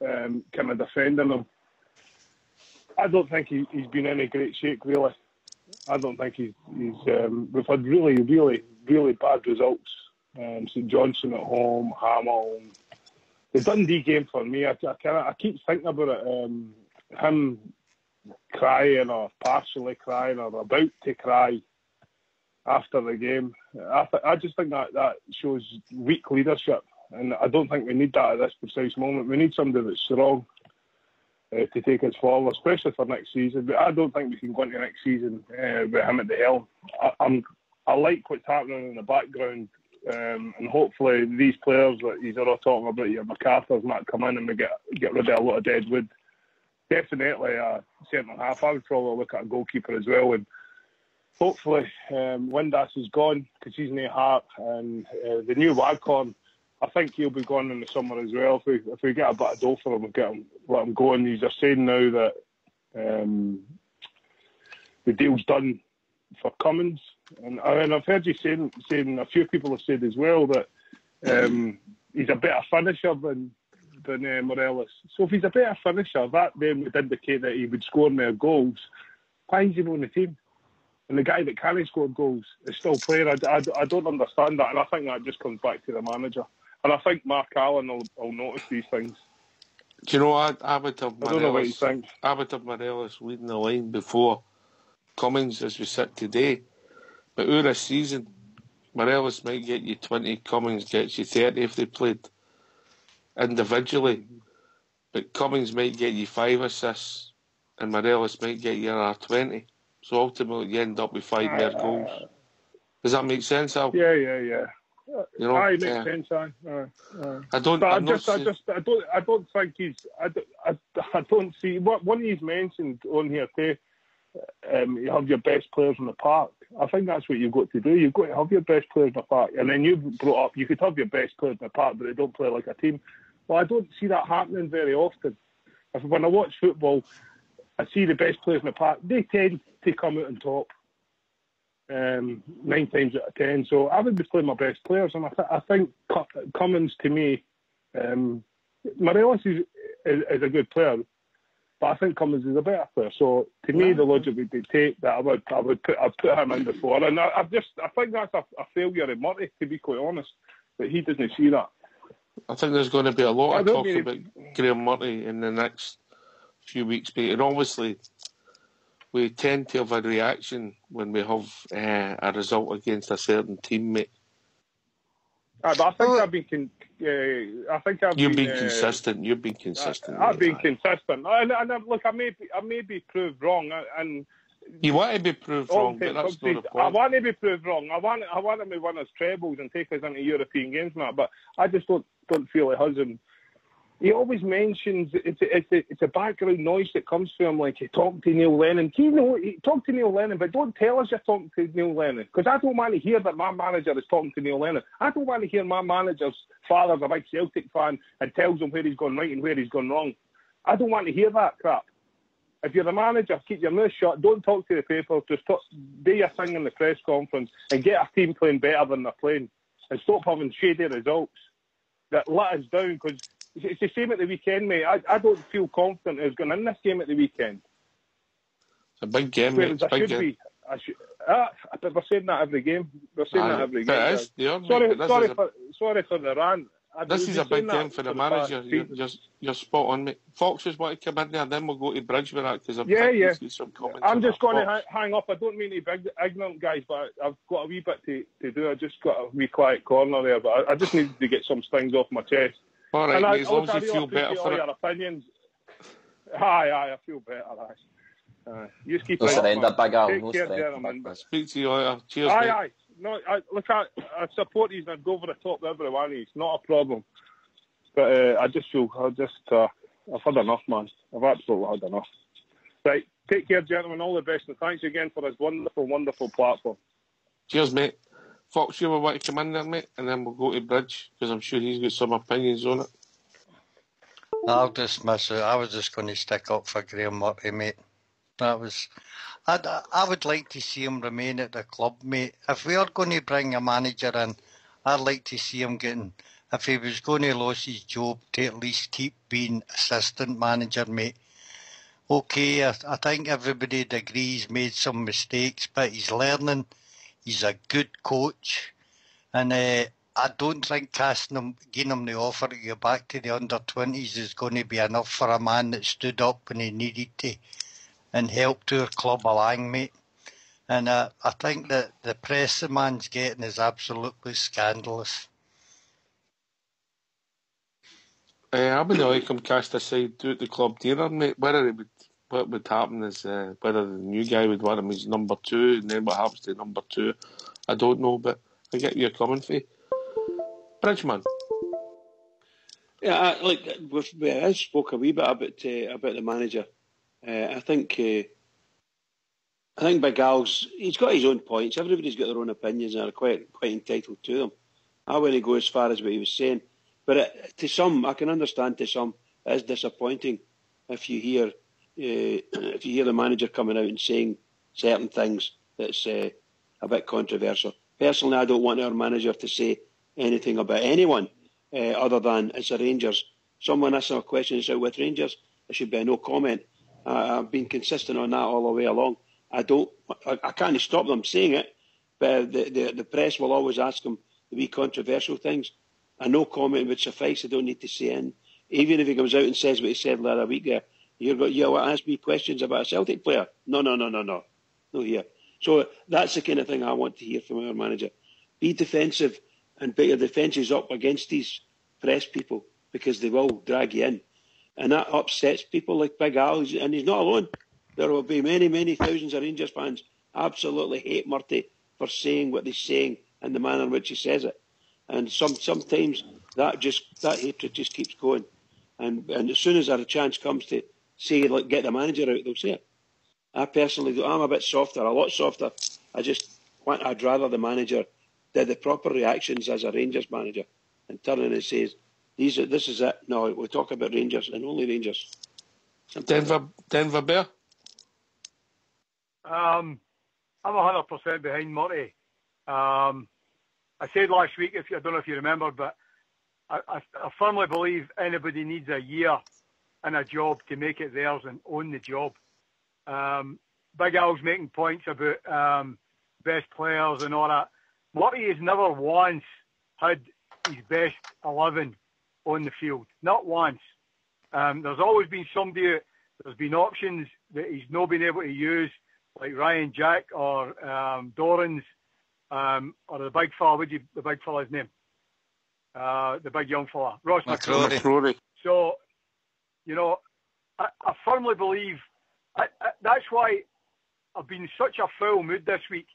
kind of defending him. I don't think he's been in any great shape, really. I don't think he's we've had really, really, really bad results. St Johnstone at home, Hamilton. The Dundee game for me, I keep thinking about it. Him crying or partially crying or about to cry after the game. I just think that shows weak leadership, and I don't think we need that at this precise moment. We need somebody that's strong to take us forward, especially for next season. But I don't think we can go into next season with him at the helm. I like what's happening in the background, and hopefully these players that he's all talking about, your MacArthur's might come in and we get rid of a lot of dead wood. Definitely a centre half. I would probably look at a goalkeeper as well, and hopefully Windass is gone because he's no heart, and the new Waghorn, I think he'll be gone in the summer as well. If we get a bit of dough for him, let him go. And he's just saying now that the deal's done for Cummins, and I've heard you saying a few people have said as well that he's a better finisher than Morelos. So if he's a better finisher, that then would indicate that he would score more goals. Why is he on the team? And the guy that can't score goals is still playing. I don't understand that, and I think that just comes back to the manager. And I think Mark Allen will notice these things. Do you know what? I would have Morelos, I don't know what you think. I would have Morelos leading the line before Cummins as we sit today. But over a season, Morelos might get you 20, Cummins gets you 30 if they played individually. But Cummins might get you 5 assists and Morelos might get you another 20. So ultimately you end up with 5 more goals. Does that make sense, Al? Yeah. You know, it makes sense. I don't think he's. I don't see what one he's mentioned on here too. You have your best players in the park. I think that's what you've got to do. You've got to have your best players in the park, and then you brought up you could have your best players in the park, but they don't play like a team. Well, I don't see that happening very often. When I watch football, I see the best players in the park. They tend to come out on top. 9 times out of 10. So I would be playing my best players, and I think Cummins to me, Morelos is a good player, but I think Cummins is a better player. So to me, the logic would dictate that I'd put him in before, and I think that's a failure in Murray, to be quite honest, that he doesn't see that. I think there's going to be a lot of talk about Graham Murray in the next few weeks, mate, and obviously we tend to have a reaction when we have a result against a certain teammate. But I think I've been. You've been consistent. You've been consistent. I've been consistent, and look, I may be proved wrong, and you want to be proved wrong, but that's not the point. I want to be proved wrong. I want him to win us trebles and take us into European games, Matt. But I just don't feel it has him. He always mentions it's a background noise that comes from him, like he talked to Neil Lennon. Talk to Neil Lennon, but don't tell us you're talking to Neil Lennon, because I don't want to hear that my manager is talking to Neil Lennon. I don't want to hear my manager's father's a big Celtic fan and tells him where he's gone right and where he's gone wrong. I don't want to hear that crap. If you're the manager, keep your mouth shut. Don't talk to the paper. Just do your thing in the press conference and get a team playing better than they're playing, and stop having shady results that let us down, because It's the same at the weekend, mate. I don't feel confident as going in this game at the weekend. It's a big game, mate. Whereas I should be. But we're saying that every game. We're saying that every game. It is. Sorry for the rant. This is a big game for the manager. You're spot on, mate. Fox just want to come in there, and then we'll go to Bridge with that, because I'm just going to hang up. I don't mean to be ignorant, guys, but I've got a wee bit to do. I just got a wee quiet corner there, but I just needed to get some things off my chest. All right, mate, as long as you feel better for it. Your opinions. Aye, I feel better. You just keep no surrender, Big Al. Take No care, surrender. gentlemen. Speak to you later. Cheers, mate. Aye. No, look, I support these and I'd go over the top with everyone. It's not a problem. But I just feel, I've had enough, man. I've absolutely had enough. Right, take care, gentlemen. All the best, and thanks again for this wonderful, wonderful platform. Cheers, mate. Fox, you will want to come in there, mate, and then we'll go to Bridge, because I'm sure he's got some opinions on it. I'll dismiss it. I was just going to stick up for Graham Murphy, mate. I would like to see him remain at the club, mate. If we are going to bring a manager in, I'd like to see him getting, if he was going to lose his job, to at least keep being assistant manager, mate. Okay, I think everybody agrees he's made some mistakes, but he's learning. He's a good coach. And I don't think giving him the offer to go back to the under-20s is going to be enough for a man that stood up when he needed to and helped our club along, mate. And I think that the press the man's getting is absolutely scandalous. I would like him cast aside to the club dealer, mate. What would happen is whether the new guy would want him as number 2, and then what happens to number 2, I don't know, but I get where you're coming from. Bridgeman. Yeah, I spoke a wee bit about the manager. I think Big Al's, he's got his own points. Everybody's got their own opinions and are quite entitled to them. I wouldn't go as far as what he was saying, but to some, I can understand. To some, it is disappointing if you hear the manager coming out and saying certain things that's a bit controversial. Personally, I don't want our manager to say anything about anyone other than it's the Rangers. Someone asked a question, is out with Rangers? There should be a no comment. I've been consistent on that all the way along. I can't stop them saying it, but the press will always ask them the wee controversial things. A no comment would suffice. They don't need to say in. Even if he comes out and says what he said last week there, you ask me questions about a Celtic player? No. No here. So that's the kind of thing I want to hear from our manager. Be defensive and put your defences up against these press people, because they will drag you in. And that upsets people like Big Al, and he's not alone. There will be many, many thousands of Rangers fans absolutely hate Murty for saying what he's saying and the manner in which he says it. And sometimes that hatred just keeps going. And as soon as a chance comes to say, like, get the manager out, they'll say it. I personally, I'm a bit softer, a lot softer. I'd rather the manager did the proper reactions as a Rangers manager and turn in and says, this is it. No, we'll talk about Rangers and only Rangers. Denver Bear? I'm 100% behind Murty. I said last week, I don't know if you remember, but I firmly believe anybody needs a year in a job to make it theirs and own the job. Big Al's making points about best players and all that. Murty has never once had his best 11 on the field. Not once. There's always been somebody, there's been options that he's not been able to use, like Ryan Jack or Dorans, or the big fella, what's the big fella's name? The big young fella, Ross McCrory. So, I firmly believe, that's why I've been in such a foul mood this week.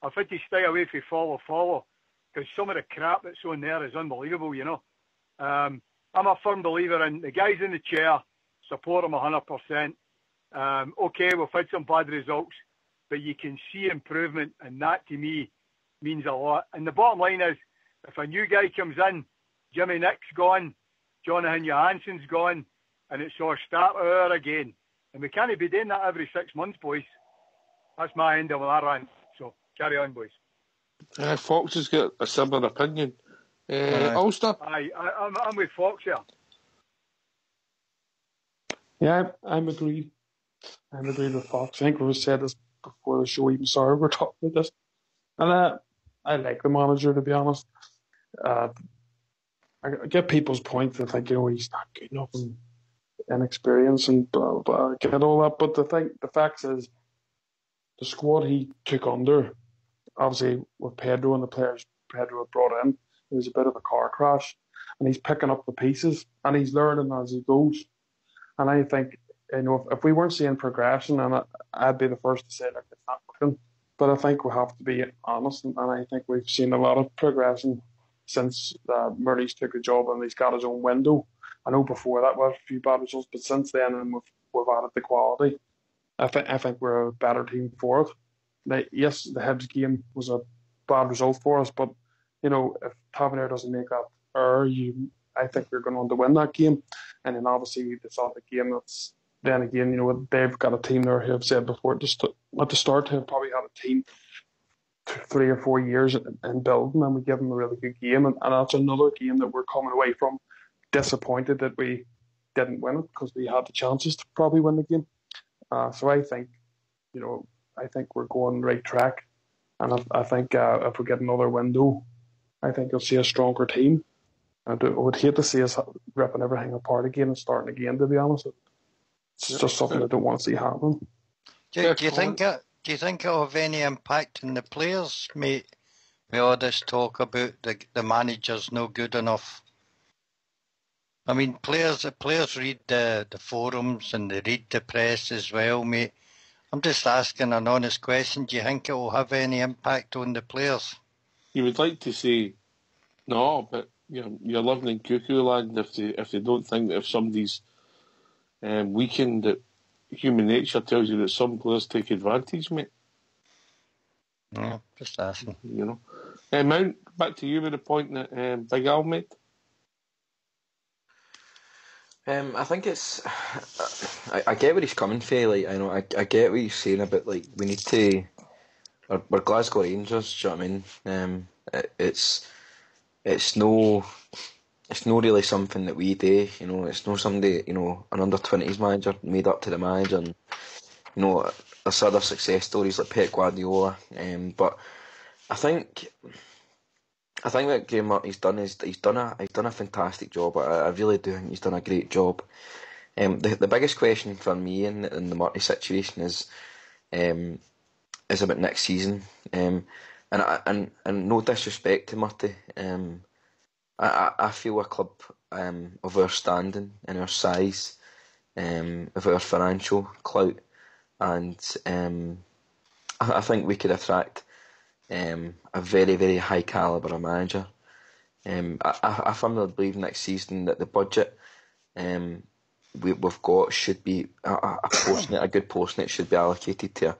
I've had to stay away from follow, because some of the crap that's on there is unbelievable, I'm a firm believer in the guys in the chair, support them 100%. Okay, we've had some bad results, but you can see improvement, and that to me means a lot. And the bottom line is, if a new guy comes in, Jimmy Nick's gone, Jonathan Johansson's gone, and it's all start over again. And we can't be doing that every 6 months, boys. That's my end of that rant. So carry on, boys. Fox has got a similar opinion. Ulster? I'm with Fox here. Yeah, I'm agreed. I'm agreed with Fox. I think we said this before the show even started. We're talking about this, and I like the manager, to be honest. I get people's point. They think he's not good enough and inexperienced and blah blah blah. I get all that, but the fact is, the squad he took under, obviously with Pedro and the players Pedro had brought in, it was a bit of a car crash, and he's picking up the pieces and he's learning as he goes. And I think, if we weren't seeing progression, and I'd be the first to say, like, it's not working. But I think we have to be honest, and I think we've seen a lot of progression since Murray's took a job and he's got his own window. I know before that was a few bad results, but since then, and we've added the quality. I think we're a better team for it. Yes, the Hibs game was a bad result for us, but if Tavernier doesn't make that error, I think we're going on to win that game. And then obviously the Celtic game, that's then again, they've got a team there who have said before at the start have probably had a team 3 or 4 years in building, and we give them a really good game, and that's another game that we're coming away from disappointed that we didn't win it, because we had the chances to probably win the game. So I think, we're going the right track, and I think if we get another window, I think you'll see a stronger team. I would hate to see us ripping everything apart again and starting again, to be honest. It's just something I don't want to see happen. Do you think it'll have any impact on the players, mate? With all this talk about the manager's no good enough. I mean, players read the forums and they read the press as well, mate. I'm just asking an honest question. Do you think it will have any impact on the players? You would like to say no, but you're living in cuckoo land if they don't think that if somebody's weakened, that human nature tells you that some players take advantage, mate. Yeah, just asking. Mount, back to you with the point that Big Al made. I think it's. I get where he's coming from. Like, I get what he's saying about, like, we need to. We're Glasgow Rangers. Do you know what I mean? It's no really something that we do. It's no somebody. An under-20s manager made up to the manager, and there's other success stories like Pep Guardiola. But I think what Graham Murray's done is he's done a fantastic job. I really do think he's done a great job. The biggest question for me in the Murray situation is about next season. And no disrespect to Murray, I feel a club of our standing and our size, of our financial clout, and I think we could attract a very, very high calibre manager. I firmly believe next season that the budget we've got should be a good portion. It should be allocated to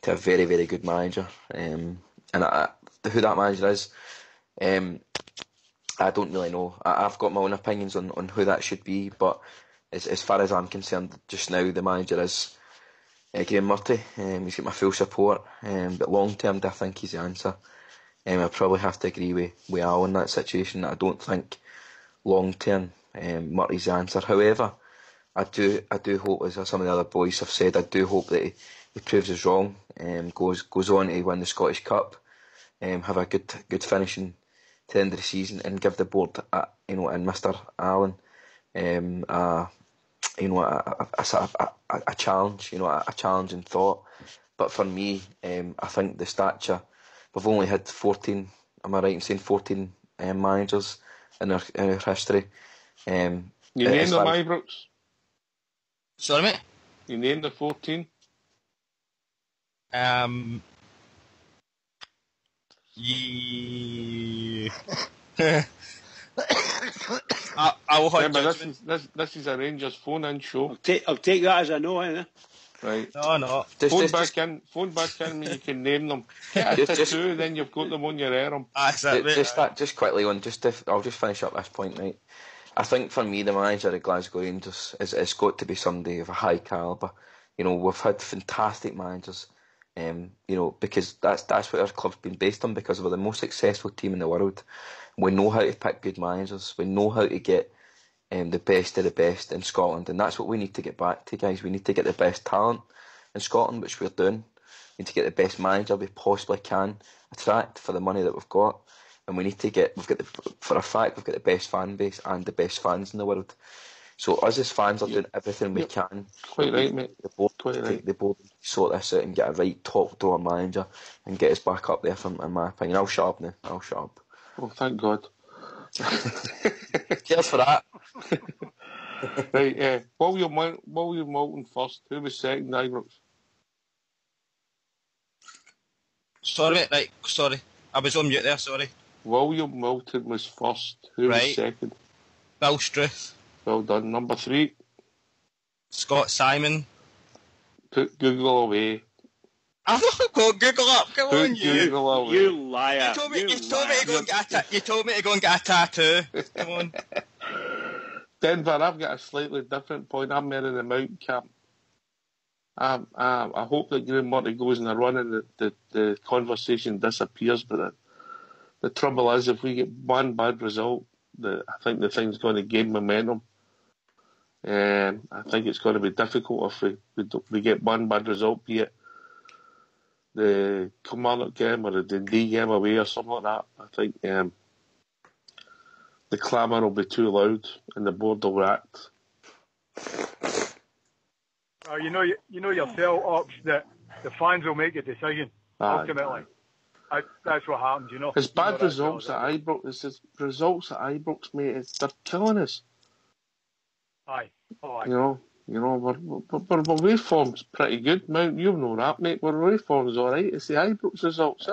a very, very good manager. And who that manager is, I don't really know. I've got my own opinions on who that should be, but as far as I'm concerned, just now the manager is Graham Murray. He's got my full support, but long term, I think he's the answer. I probably have to agree with Al in that situation. I don't think long term Murray's the answer. However, I do hope, as some of the other boys have said, I do hope that he proves us wrong. Goes on to win the Scottish Cup, have a good finishing to the end of the season, and give the board, and Mr. Allen, a challenge, a challenging thought. But for me, I think the stature, we've only had 14. Am I right in saying 14 managers in our history? You named them, Ibrox? Sorry, mate. You named the 14. I will hold judgment. This is a Rangers phone-in show. I'll take that as a no, eh? Right. No. Phone back in, you can name them. Just two, then you've got them on your arm. Just quickly on, I'll just finish up this point, right? I think for me, the manager of Glasgow Rangers is got to be somebody of a high calibre. We've had fantastic managers, because that's what our club's been based on, because we're the most successful team in the world. We know how to pick good managers. We know how to get the best of the best in Scotland, and that's what we need to get back to, guys. We need to get the best talent in Scotland, which we're doing. We need to get the best manager we possibly can attract for the money that we've got, and we've got the best fan base and the best fans in the world. So us as fans are doing everything we can. Quite right, mate. The board sort this out and get a right top drawer manager and get us back up there. In my opinion, I'll shut up now. I'll shut up. Oh, thank God. Cheers for that. Right, William Moulton first. Who was second, Ibrox? Sorry, mate, right, sorry. I was on mute there, sorry. William Moulton was first. Who was second? Bill Struth. Well done. Number 3. Scott Simon. Put Google away. I'm not going to Google up. Come Put on, you. Google away. You liar. You told me to go and get a tattoo. Come on. Denver, I've got a slightly different point. I'm wearing the Mount cap. I hope that Graham Murray goes in a run and the conversation disappears, but the trouble is, if we get one bad result, I think the thing's going to gain momentum. I think it's going to be difficult if we get one bad result, be it the Kilmarnock game or the Dundee game away or something like that. I think the clamour will be too loud and the board will react. You know yourself, Ox, that the fans will make a decision ultimately. That's what happens, you know. It's bad results at Ibrox. It's results at Ibrox, mate. They're killing us. Aye. You know, our waveform's pretty good. Mount, you know that, mate. Our waveform's all right. It's the Ibrox results.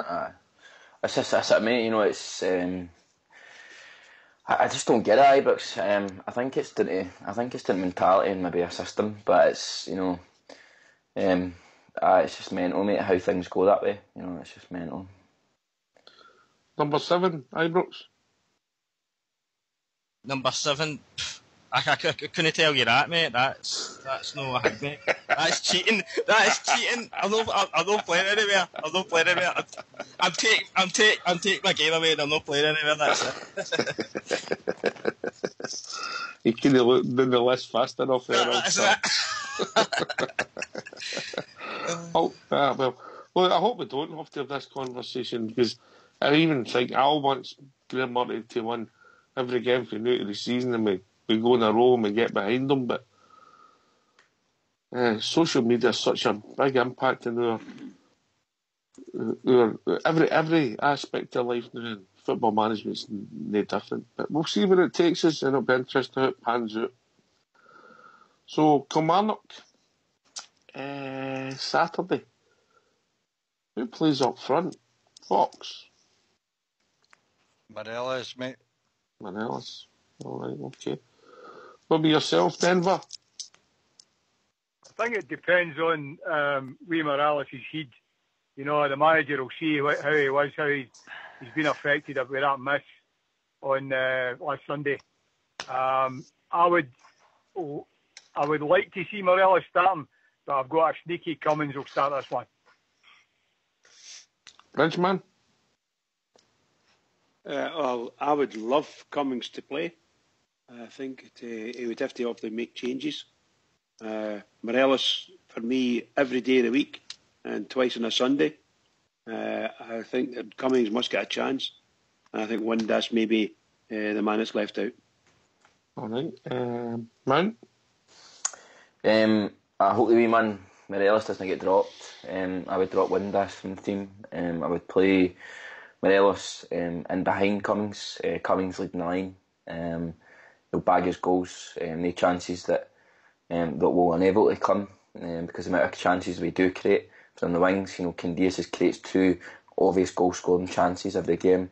That's it, mate. You know, it's. I just don't get it, Ibrox. I think it's the mentality and maybe a system, but it's it's just mental, mate. How things go that way, you know, it's just mental. Number 7, Ibrox. Number 7. I couldn't tell you that, mate. That's no hard, mate. That's cheating. That is cheating. I'm not playing anywhere. I'm taking my game away and I'm not playing anywhere. That's it. You couldn't look down the list fast enough there. That's it. Well, I hope we don't have to have this conversation, because I even think Al wants Graham Murray to win every game for new to the season, and we go in a row and we get behind them. But social media has such a big impact on our every aspect of life now, and football management's no different. But we'll see where it takes us, and it'll be interesting how it pans out. So Kilmarnock, Saturday. Who plays up front? Fox. Morelos, mate. Morelos. All right, okay. What about yourself, Denver? I think it depends on wee Morelos' head. You know, the manager will see how he was, how he's been affected with that miss on last Sunday. I would like to see Morelos starting, but I've got a sneaky Cummins will start this one. Bridgeman? Well, I would love Cummings to play. I think he would have to obviously make changes. Morelos, for me, every day of the week and twice on a Sunday. I think that Cummings must get a chance. And I think Windass may be the man that's left out. All right. Mount? I hope the wee man Morelos doesn't get dropped. I would drop Windass from the team. I would play Morelos in behind Cummings. Cummings leading the line. He'll bag his goals. The chances that will inevitably come because the amount of chances we do create from the wings. You know, Candias creates 2 obvious goal scoring chances every game.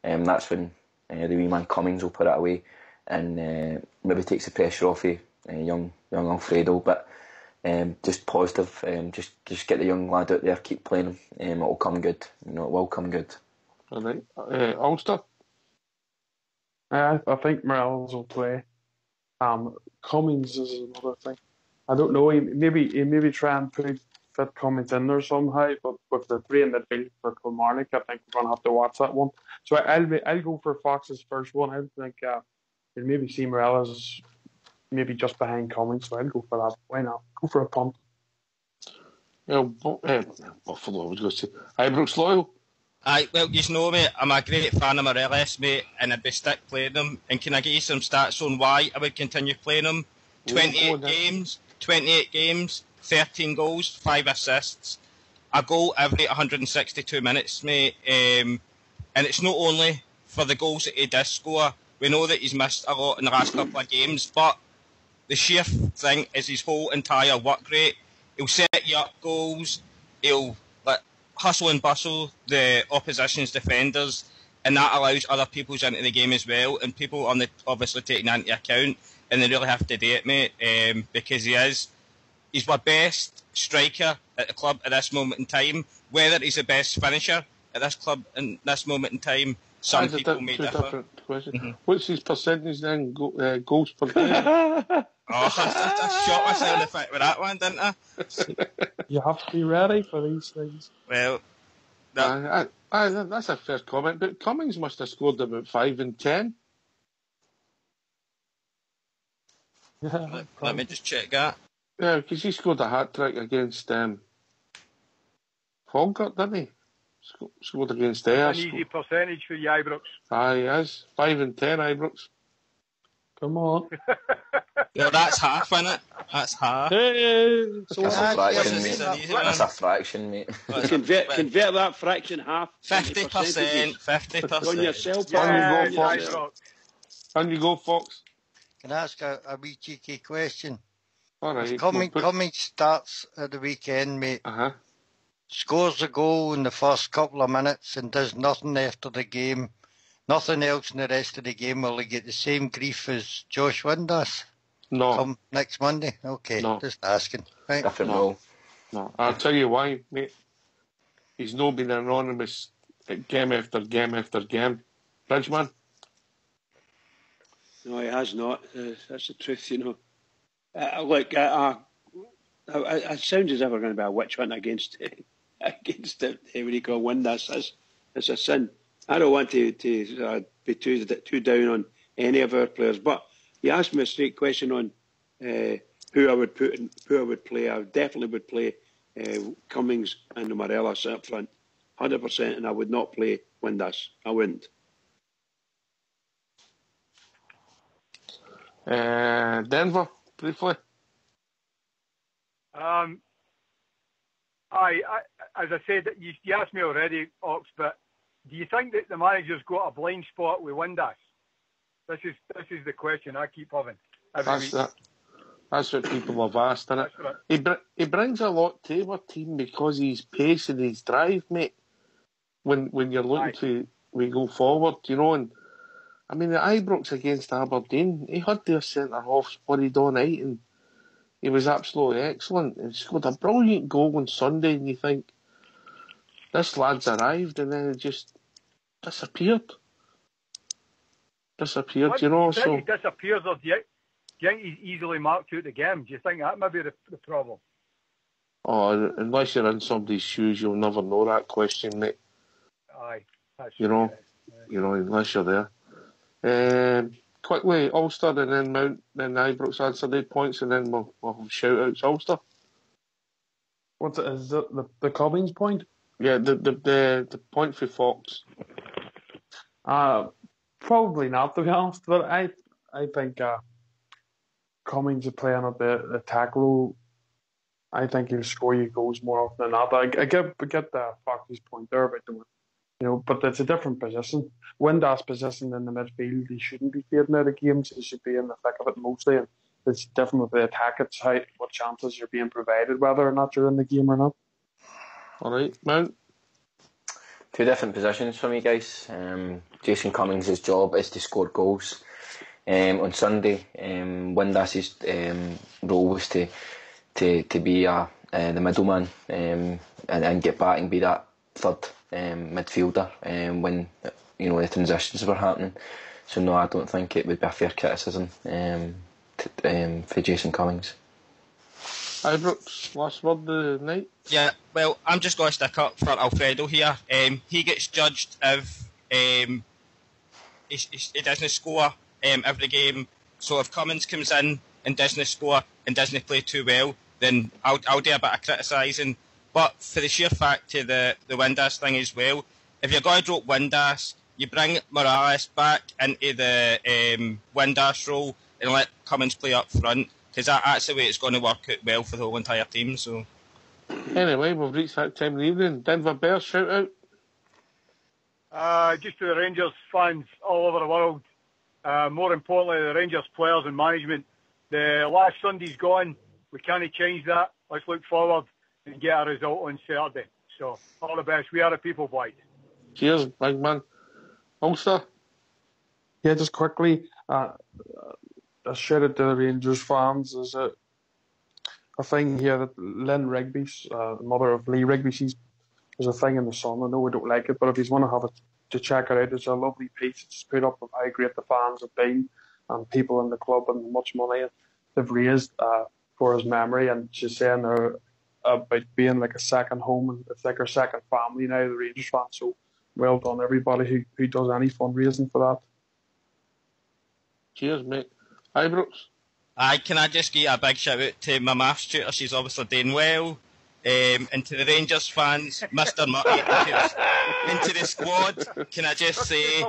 That's when the wee man Cummings will put it away and maybe takes the pressure off young Alfredo. But just positive. Just get the young lad out there, keep playing him. It'll come good. You know, it will come good. All right. Ulster? I think Morelos will play. Cummings is another thing. I don't know. He maybe try and fit Cummings in there somehow. But with the 3 in the field for Kilmarnock, I think we're gonna have to watch that one. So I'll go for Fox's first one. I think you'll maybe see Morelos maybe just behind Cummings, so I'd go for that. Why not? Go for a punt. Buffalo, I was going to say. Ibrox loyal? Aye, well, you know, mate, I'm a great fan of Morelos, mate, and I'd be stick playing them. And can I give you some stats on why I would continue playing them? 28 games, 13 goals, 5 assists, a goal every 162 minutes, mate. And it's not only for the goals that he does score. We know that he's missed a lot in the last couple of games, but the sheer thing is his whole entire work rate. He'll set you up goals, he'll hustle and bustle the opposition's defenders, and that allows other people's into the game as well, and people on the obviously taking that into account, and they really have to do it, mate, because he's my best striker at the club at this moment in time. Whether he's the best finisher at this club in this moment in time, some people may differ. Mm-hmm. What's his percentage then? Goals per game? I shot myself in the foot with that one, didn't I? You have to be ready for these things. Well, that's a fair comment, but Cummings must have scored about 5 and 10. Let me just check that. Yeah, because he scored a hat-trick against Falkirk, didn't he? Scored against Ayr. An easy percentage for you, Ibrox. Aye, he is. 5 and 10, Ibrox. Come on. Well, that's half, isn't it? That's half. Hey, so that's a fraction, mate. That's a fraction, mate. Convert that fraction half. 50%. 50%. On yourself. On you go, Fox. Can I ask a wee cheeky question? All right. Cummings starts at the weekend, mate. Uh-huh. Scores a goal in the first couple of minutes and does nothing after the game. Nothing else in the rest of the game. Will he get the same grief as Josh Wynn does? No. Come next Monday? Okay, no. Just asking. Right. Different role. No. I'll tell you why, mate. He's not been anonymous game after game after game. Bridgeman? No, he has not. That's the truth, you know. Look, it sounds as if we're going to be a witch hunt against what do you call Windass. It's a sin. I don't want to be too down on any of our players, but you asked me a straight question on who I would play. I definitely would play Cummings and Morelos up front, 100%, and I would not play Windass. I wouldn't. Denver, briefly. As I said, you asked me already, Ox, but do you think that the manager's got a blind spot with Windass? This is the question I keep having every week. That's what people have asked, isn't it? He brings a lot to our team because his pace and his drive, mate. When you're looking we go forward, you know. And I mean, the Ibrox against Aberdeen, he had their centre halves worried all night, and he was absolutely excellent. He scored a brilliant goal on Sunday, and you think, this lad's arrived, and then it just disappeared. You know. Do you think he disappears, or do you think he's easily marked out the game? Do you think that might be the problem? Oh, unless you're in somebody's shoes, you'll never know that question, mate. Aye, that's you know, unless you're there. Quickly, Ulster and then Mount, then Ibrox answer their points, and then we'll have shout-outs. Ulster. What's it? Is it the Cummings point? Yeah, the point for Fox. Probably not, to be honest. But I think Cummings is playing at the attack role. I think he'll score you goals more often than not. I get the Fox's point there about the, you know, but it's a different position. Windass' position in the midfield, he shouldn't be fading out of games. He should be in the thick of it mostly. And it's different with the attack. It's what chances you're being provided, whether or not you're in the game or not. All right, Mount. Two different positions for me, guys. Jason Cummings' job is to score goals. On Sunday, Windass's role was to be the middleman and get back and be that third midfielder when the transitions were happening. So no, I don't think it would be a fair criticism for Jason Cummings. Ibrox, last word of the night? Yeah, well, I'm just going to stick up for Alfredo here. He gets judged if he doesn't score every game. So if Cummins comes in and doesn't score and doesn't play too well, then I'll do a bit of criticising. But for the sheer fact of the Windass thing as well, if you're going to drop Windass, you bring Morales back into the Windass role and let Cummins play up front, because that's the way it's going to work out well for the whole entire team. So, anyway, we've reached that time of the evening. Denver Bears, shout out. Just to the Rangers fans all over the world, more importantly, the Rangers players and management. The last Sunday's gone. We can't change that. Let's look forward and get a result on Saturday. So, all the best. We are the people, boys. Cheers, big man. Ulster? Yeah, just quickly, a shout out to the Rangers fans. There's a thing here that Lynn Rigby, mother of Lee Rigby, there's a thing in the Sun. I know we don't like it, but if you want to have it, to check it out, it's a lovely piece. It's put up of how great the fans have been and people in the club and how much money they've raised for his memory. And she's saying they're about being like a second home, and it's like her second family now, the Rangers fans. So well done, everybody who does any fundraising for that. Cheers, mate. Ibrox? Can I just give a big shout out to my maths tutor? She's obviously doing well. And to the Rangers fans, Mr. Murray, into the squad, can I just say,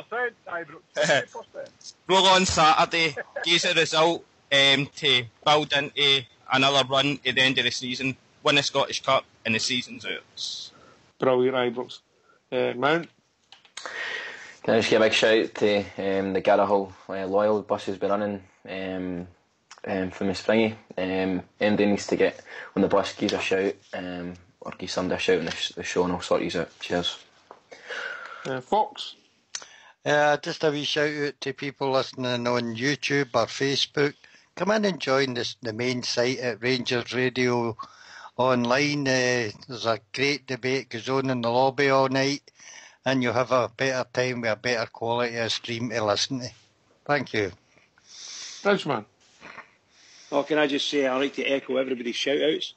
roll on Saturday, give us a result to build into another run at the end of the season, win the Scottish Cup, and the season's out. Brilliant, Ibrox. Mount? Can I just give a big shout out to the Garrahull Loyal bus who's been running from the Springy. Anybody needs to get on the bus, give a shout, or give somebody a shout on the show and I'll sort you out. Cheers. Fox? Just a wee shout out to people listening on YouTube or Facebook. Come in and join the main site at RangersRadio.online. There's a great debate goes on in the lobby all night, and you'll have a better time with a better quality of stream to listen to. Thank you. Bridgeman? Oh, can I just say, I like to echo everybody's shout-outs,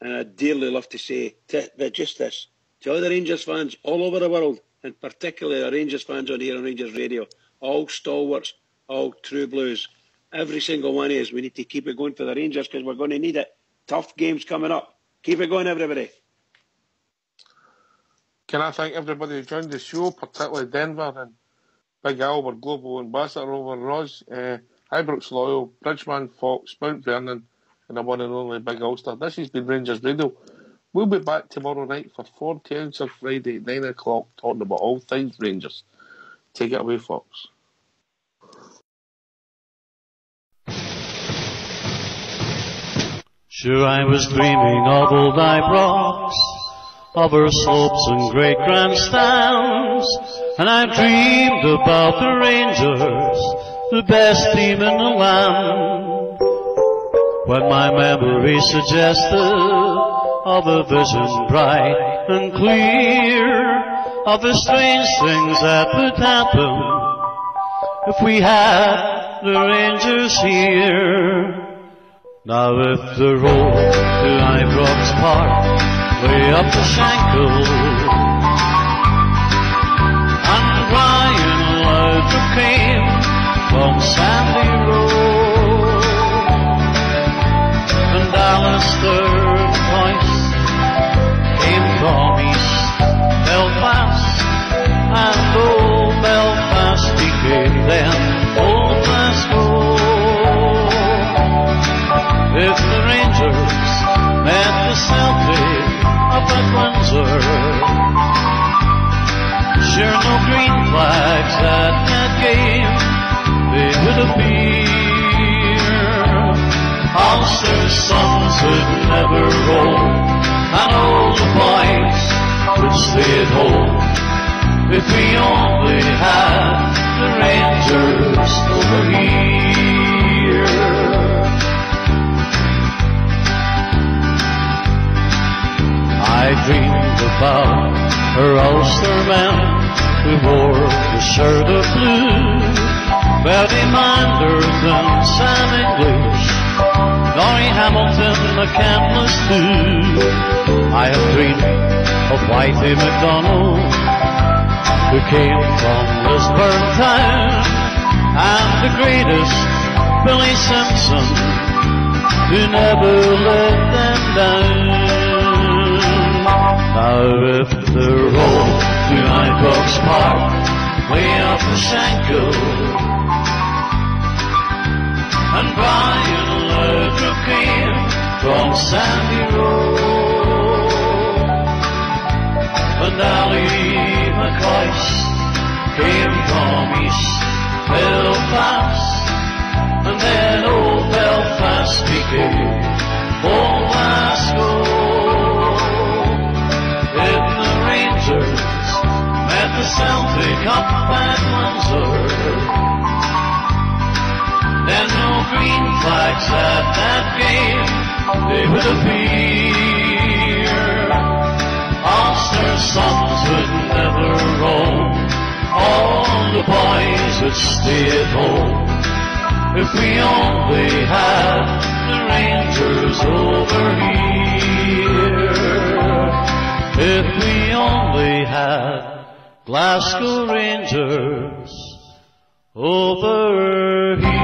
and I'd dearly love to say just this, to all the Rangers fans all over the world, and particularly the Rangers fans on here on Rangers Radio, all stalwarts, all true blues, every single one of us, we need to keep it going for the Rangers because we're going to need it. Tough games coming up. Keep it going, everybody. Can I thank everybody who joined the show, particularly Denver and Big Al, our global ambassador over in Roz, Ibrox Loyal, Bridgeman, Fox, Mount Vernon, and the one and only Big Ulster. This has been Rangers Radio. We'll be back tomorrow night for 40 ounce of Friday at 9 o'clock, talking about all things Rangers. Take it away, Fox. Sure, I was dreaming of old Ibrox, of her slopes and great grandstands, and I dreamed about the Rangers, the best team in the land. When my memory suggested of a vision bright and clear, of the strange things that would happen if we had the Rangers here. Now if the road to Ibrox Park way up the Shankill, and Ryan Loudrup came from Sandy Road, and Alistair Poyce came from East Belfast, and old Belfast became then old Glasgow. If the Rangers met the Celtic up at Windsor, sure no green flags at that game they would appear. Ulster's sons would never roll, and all the boys would stay at home if we only had the Rangers over here. I dreamed about her Ulster men who wore the shirt of blue, Bertie Manders and Sam English, Norrie Hamilton, the Campbells too. I have dreamed of Whitey McDonald, who came from Lisburn town, and the greatest Billy Simpson, who never let them down. Now if the road to Ibrox Park way up the Shankill, and Brian Ledger came from Sandy Road, and Ali McCoyce came from East Belfast, and then old Belfast became old Glasgow. If the Rangers met the Celtic up at Windsor, then no green flags at that game, they would appear. Ulster sons would never roam, all the boys would stay at home. If we only had the Rangers over here, if we only had Glasgow Rangers over here.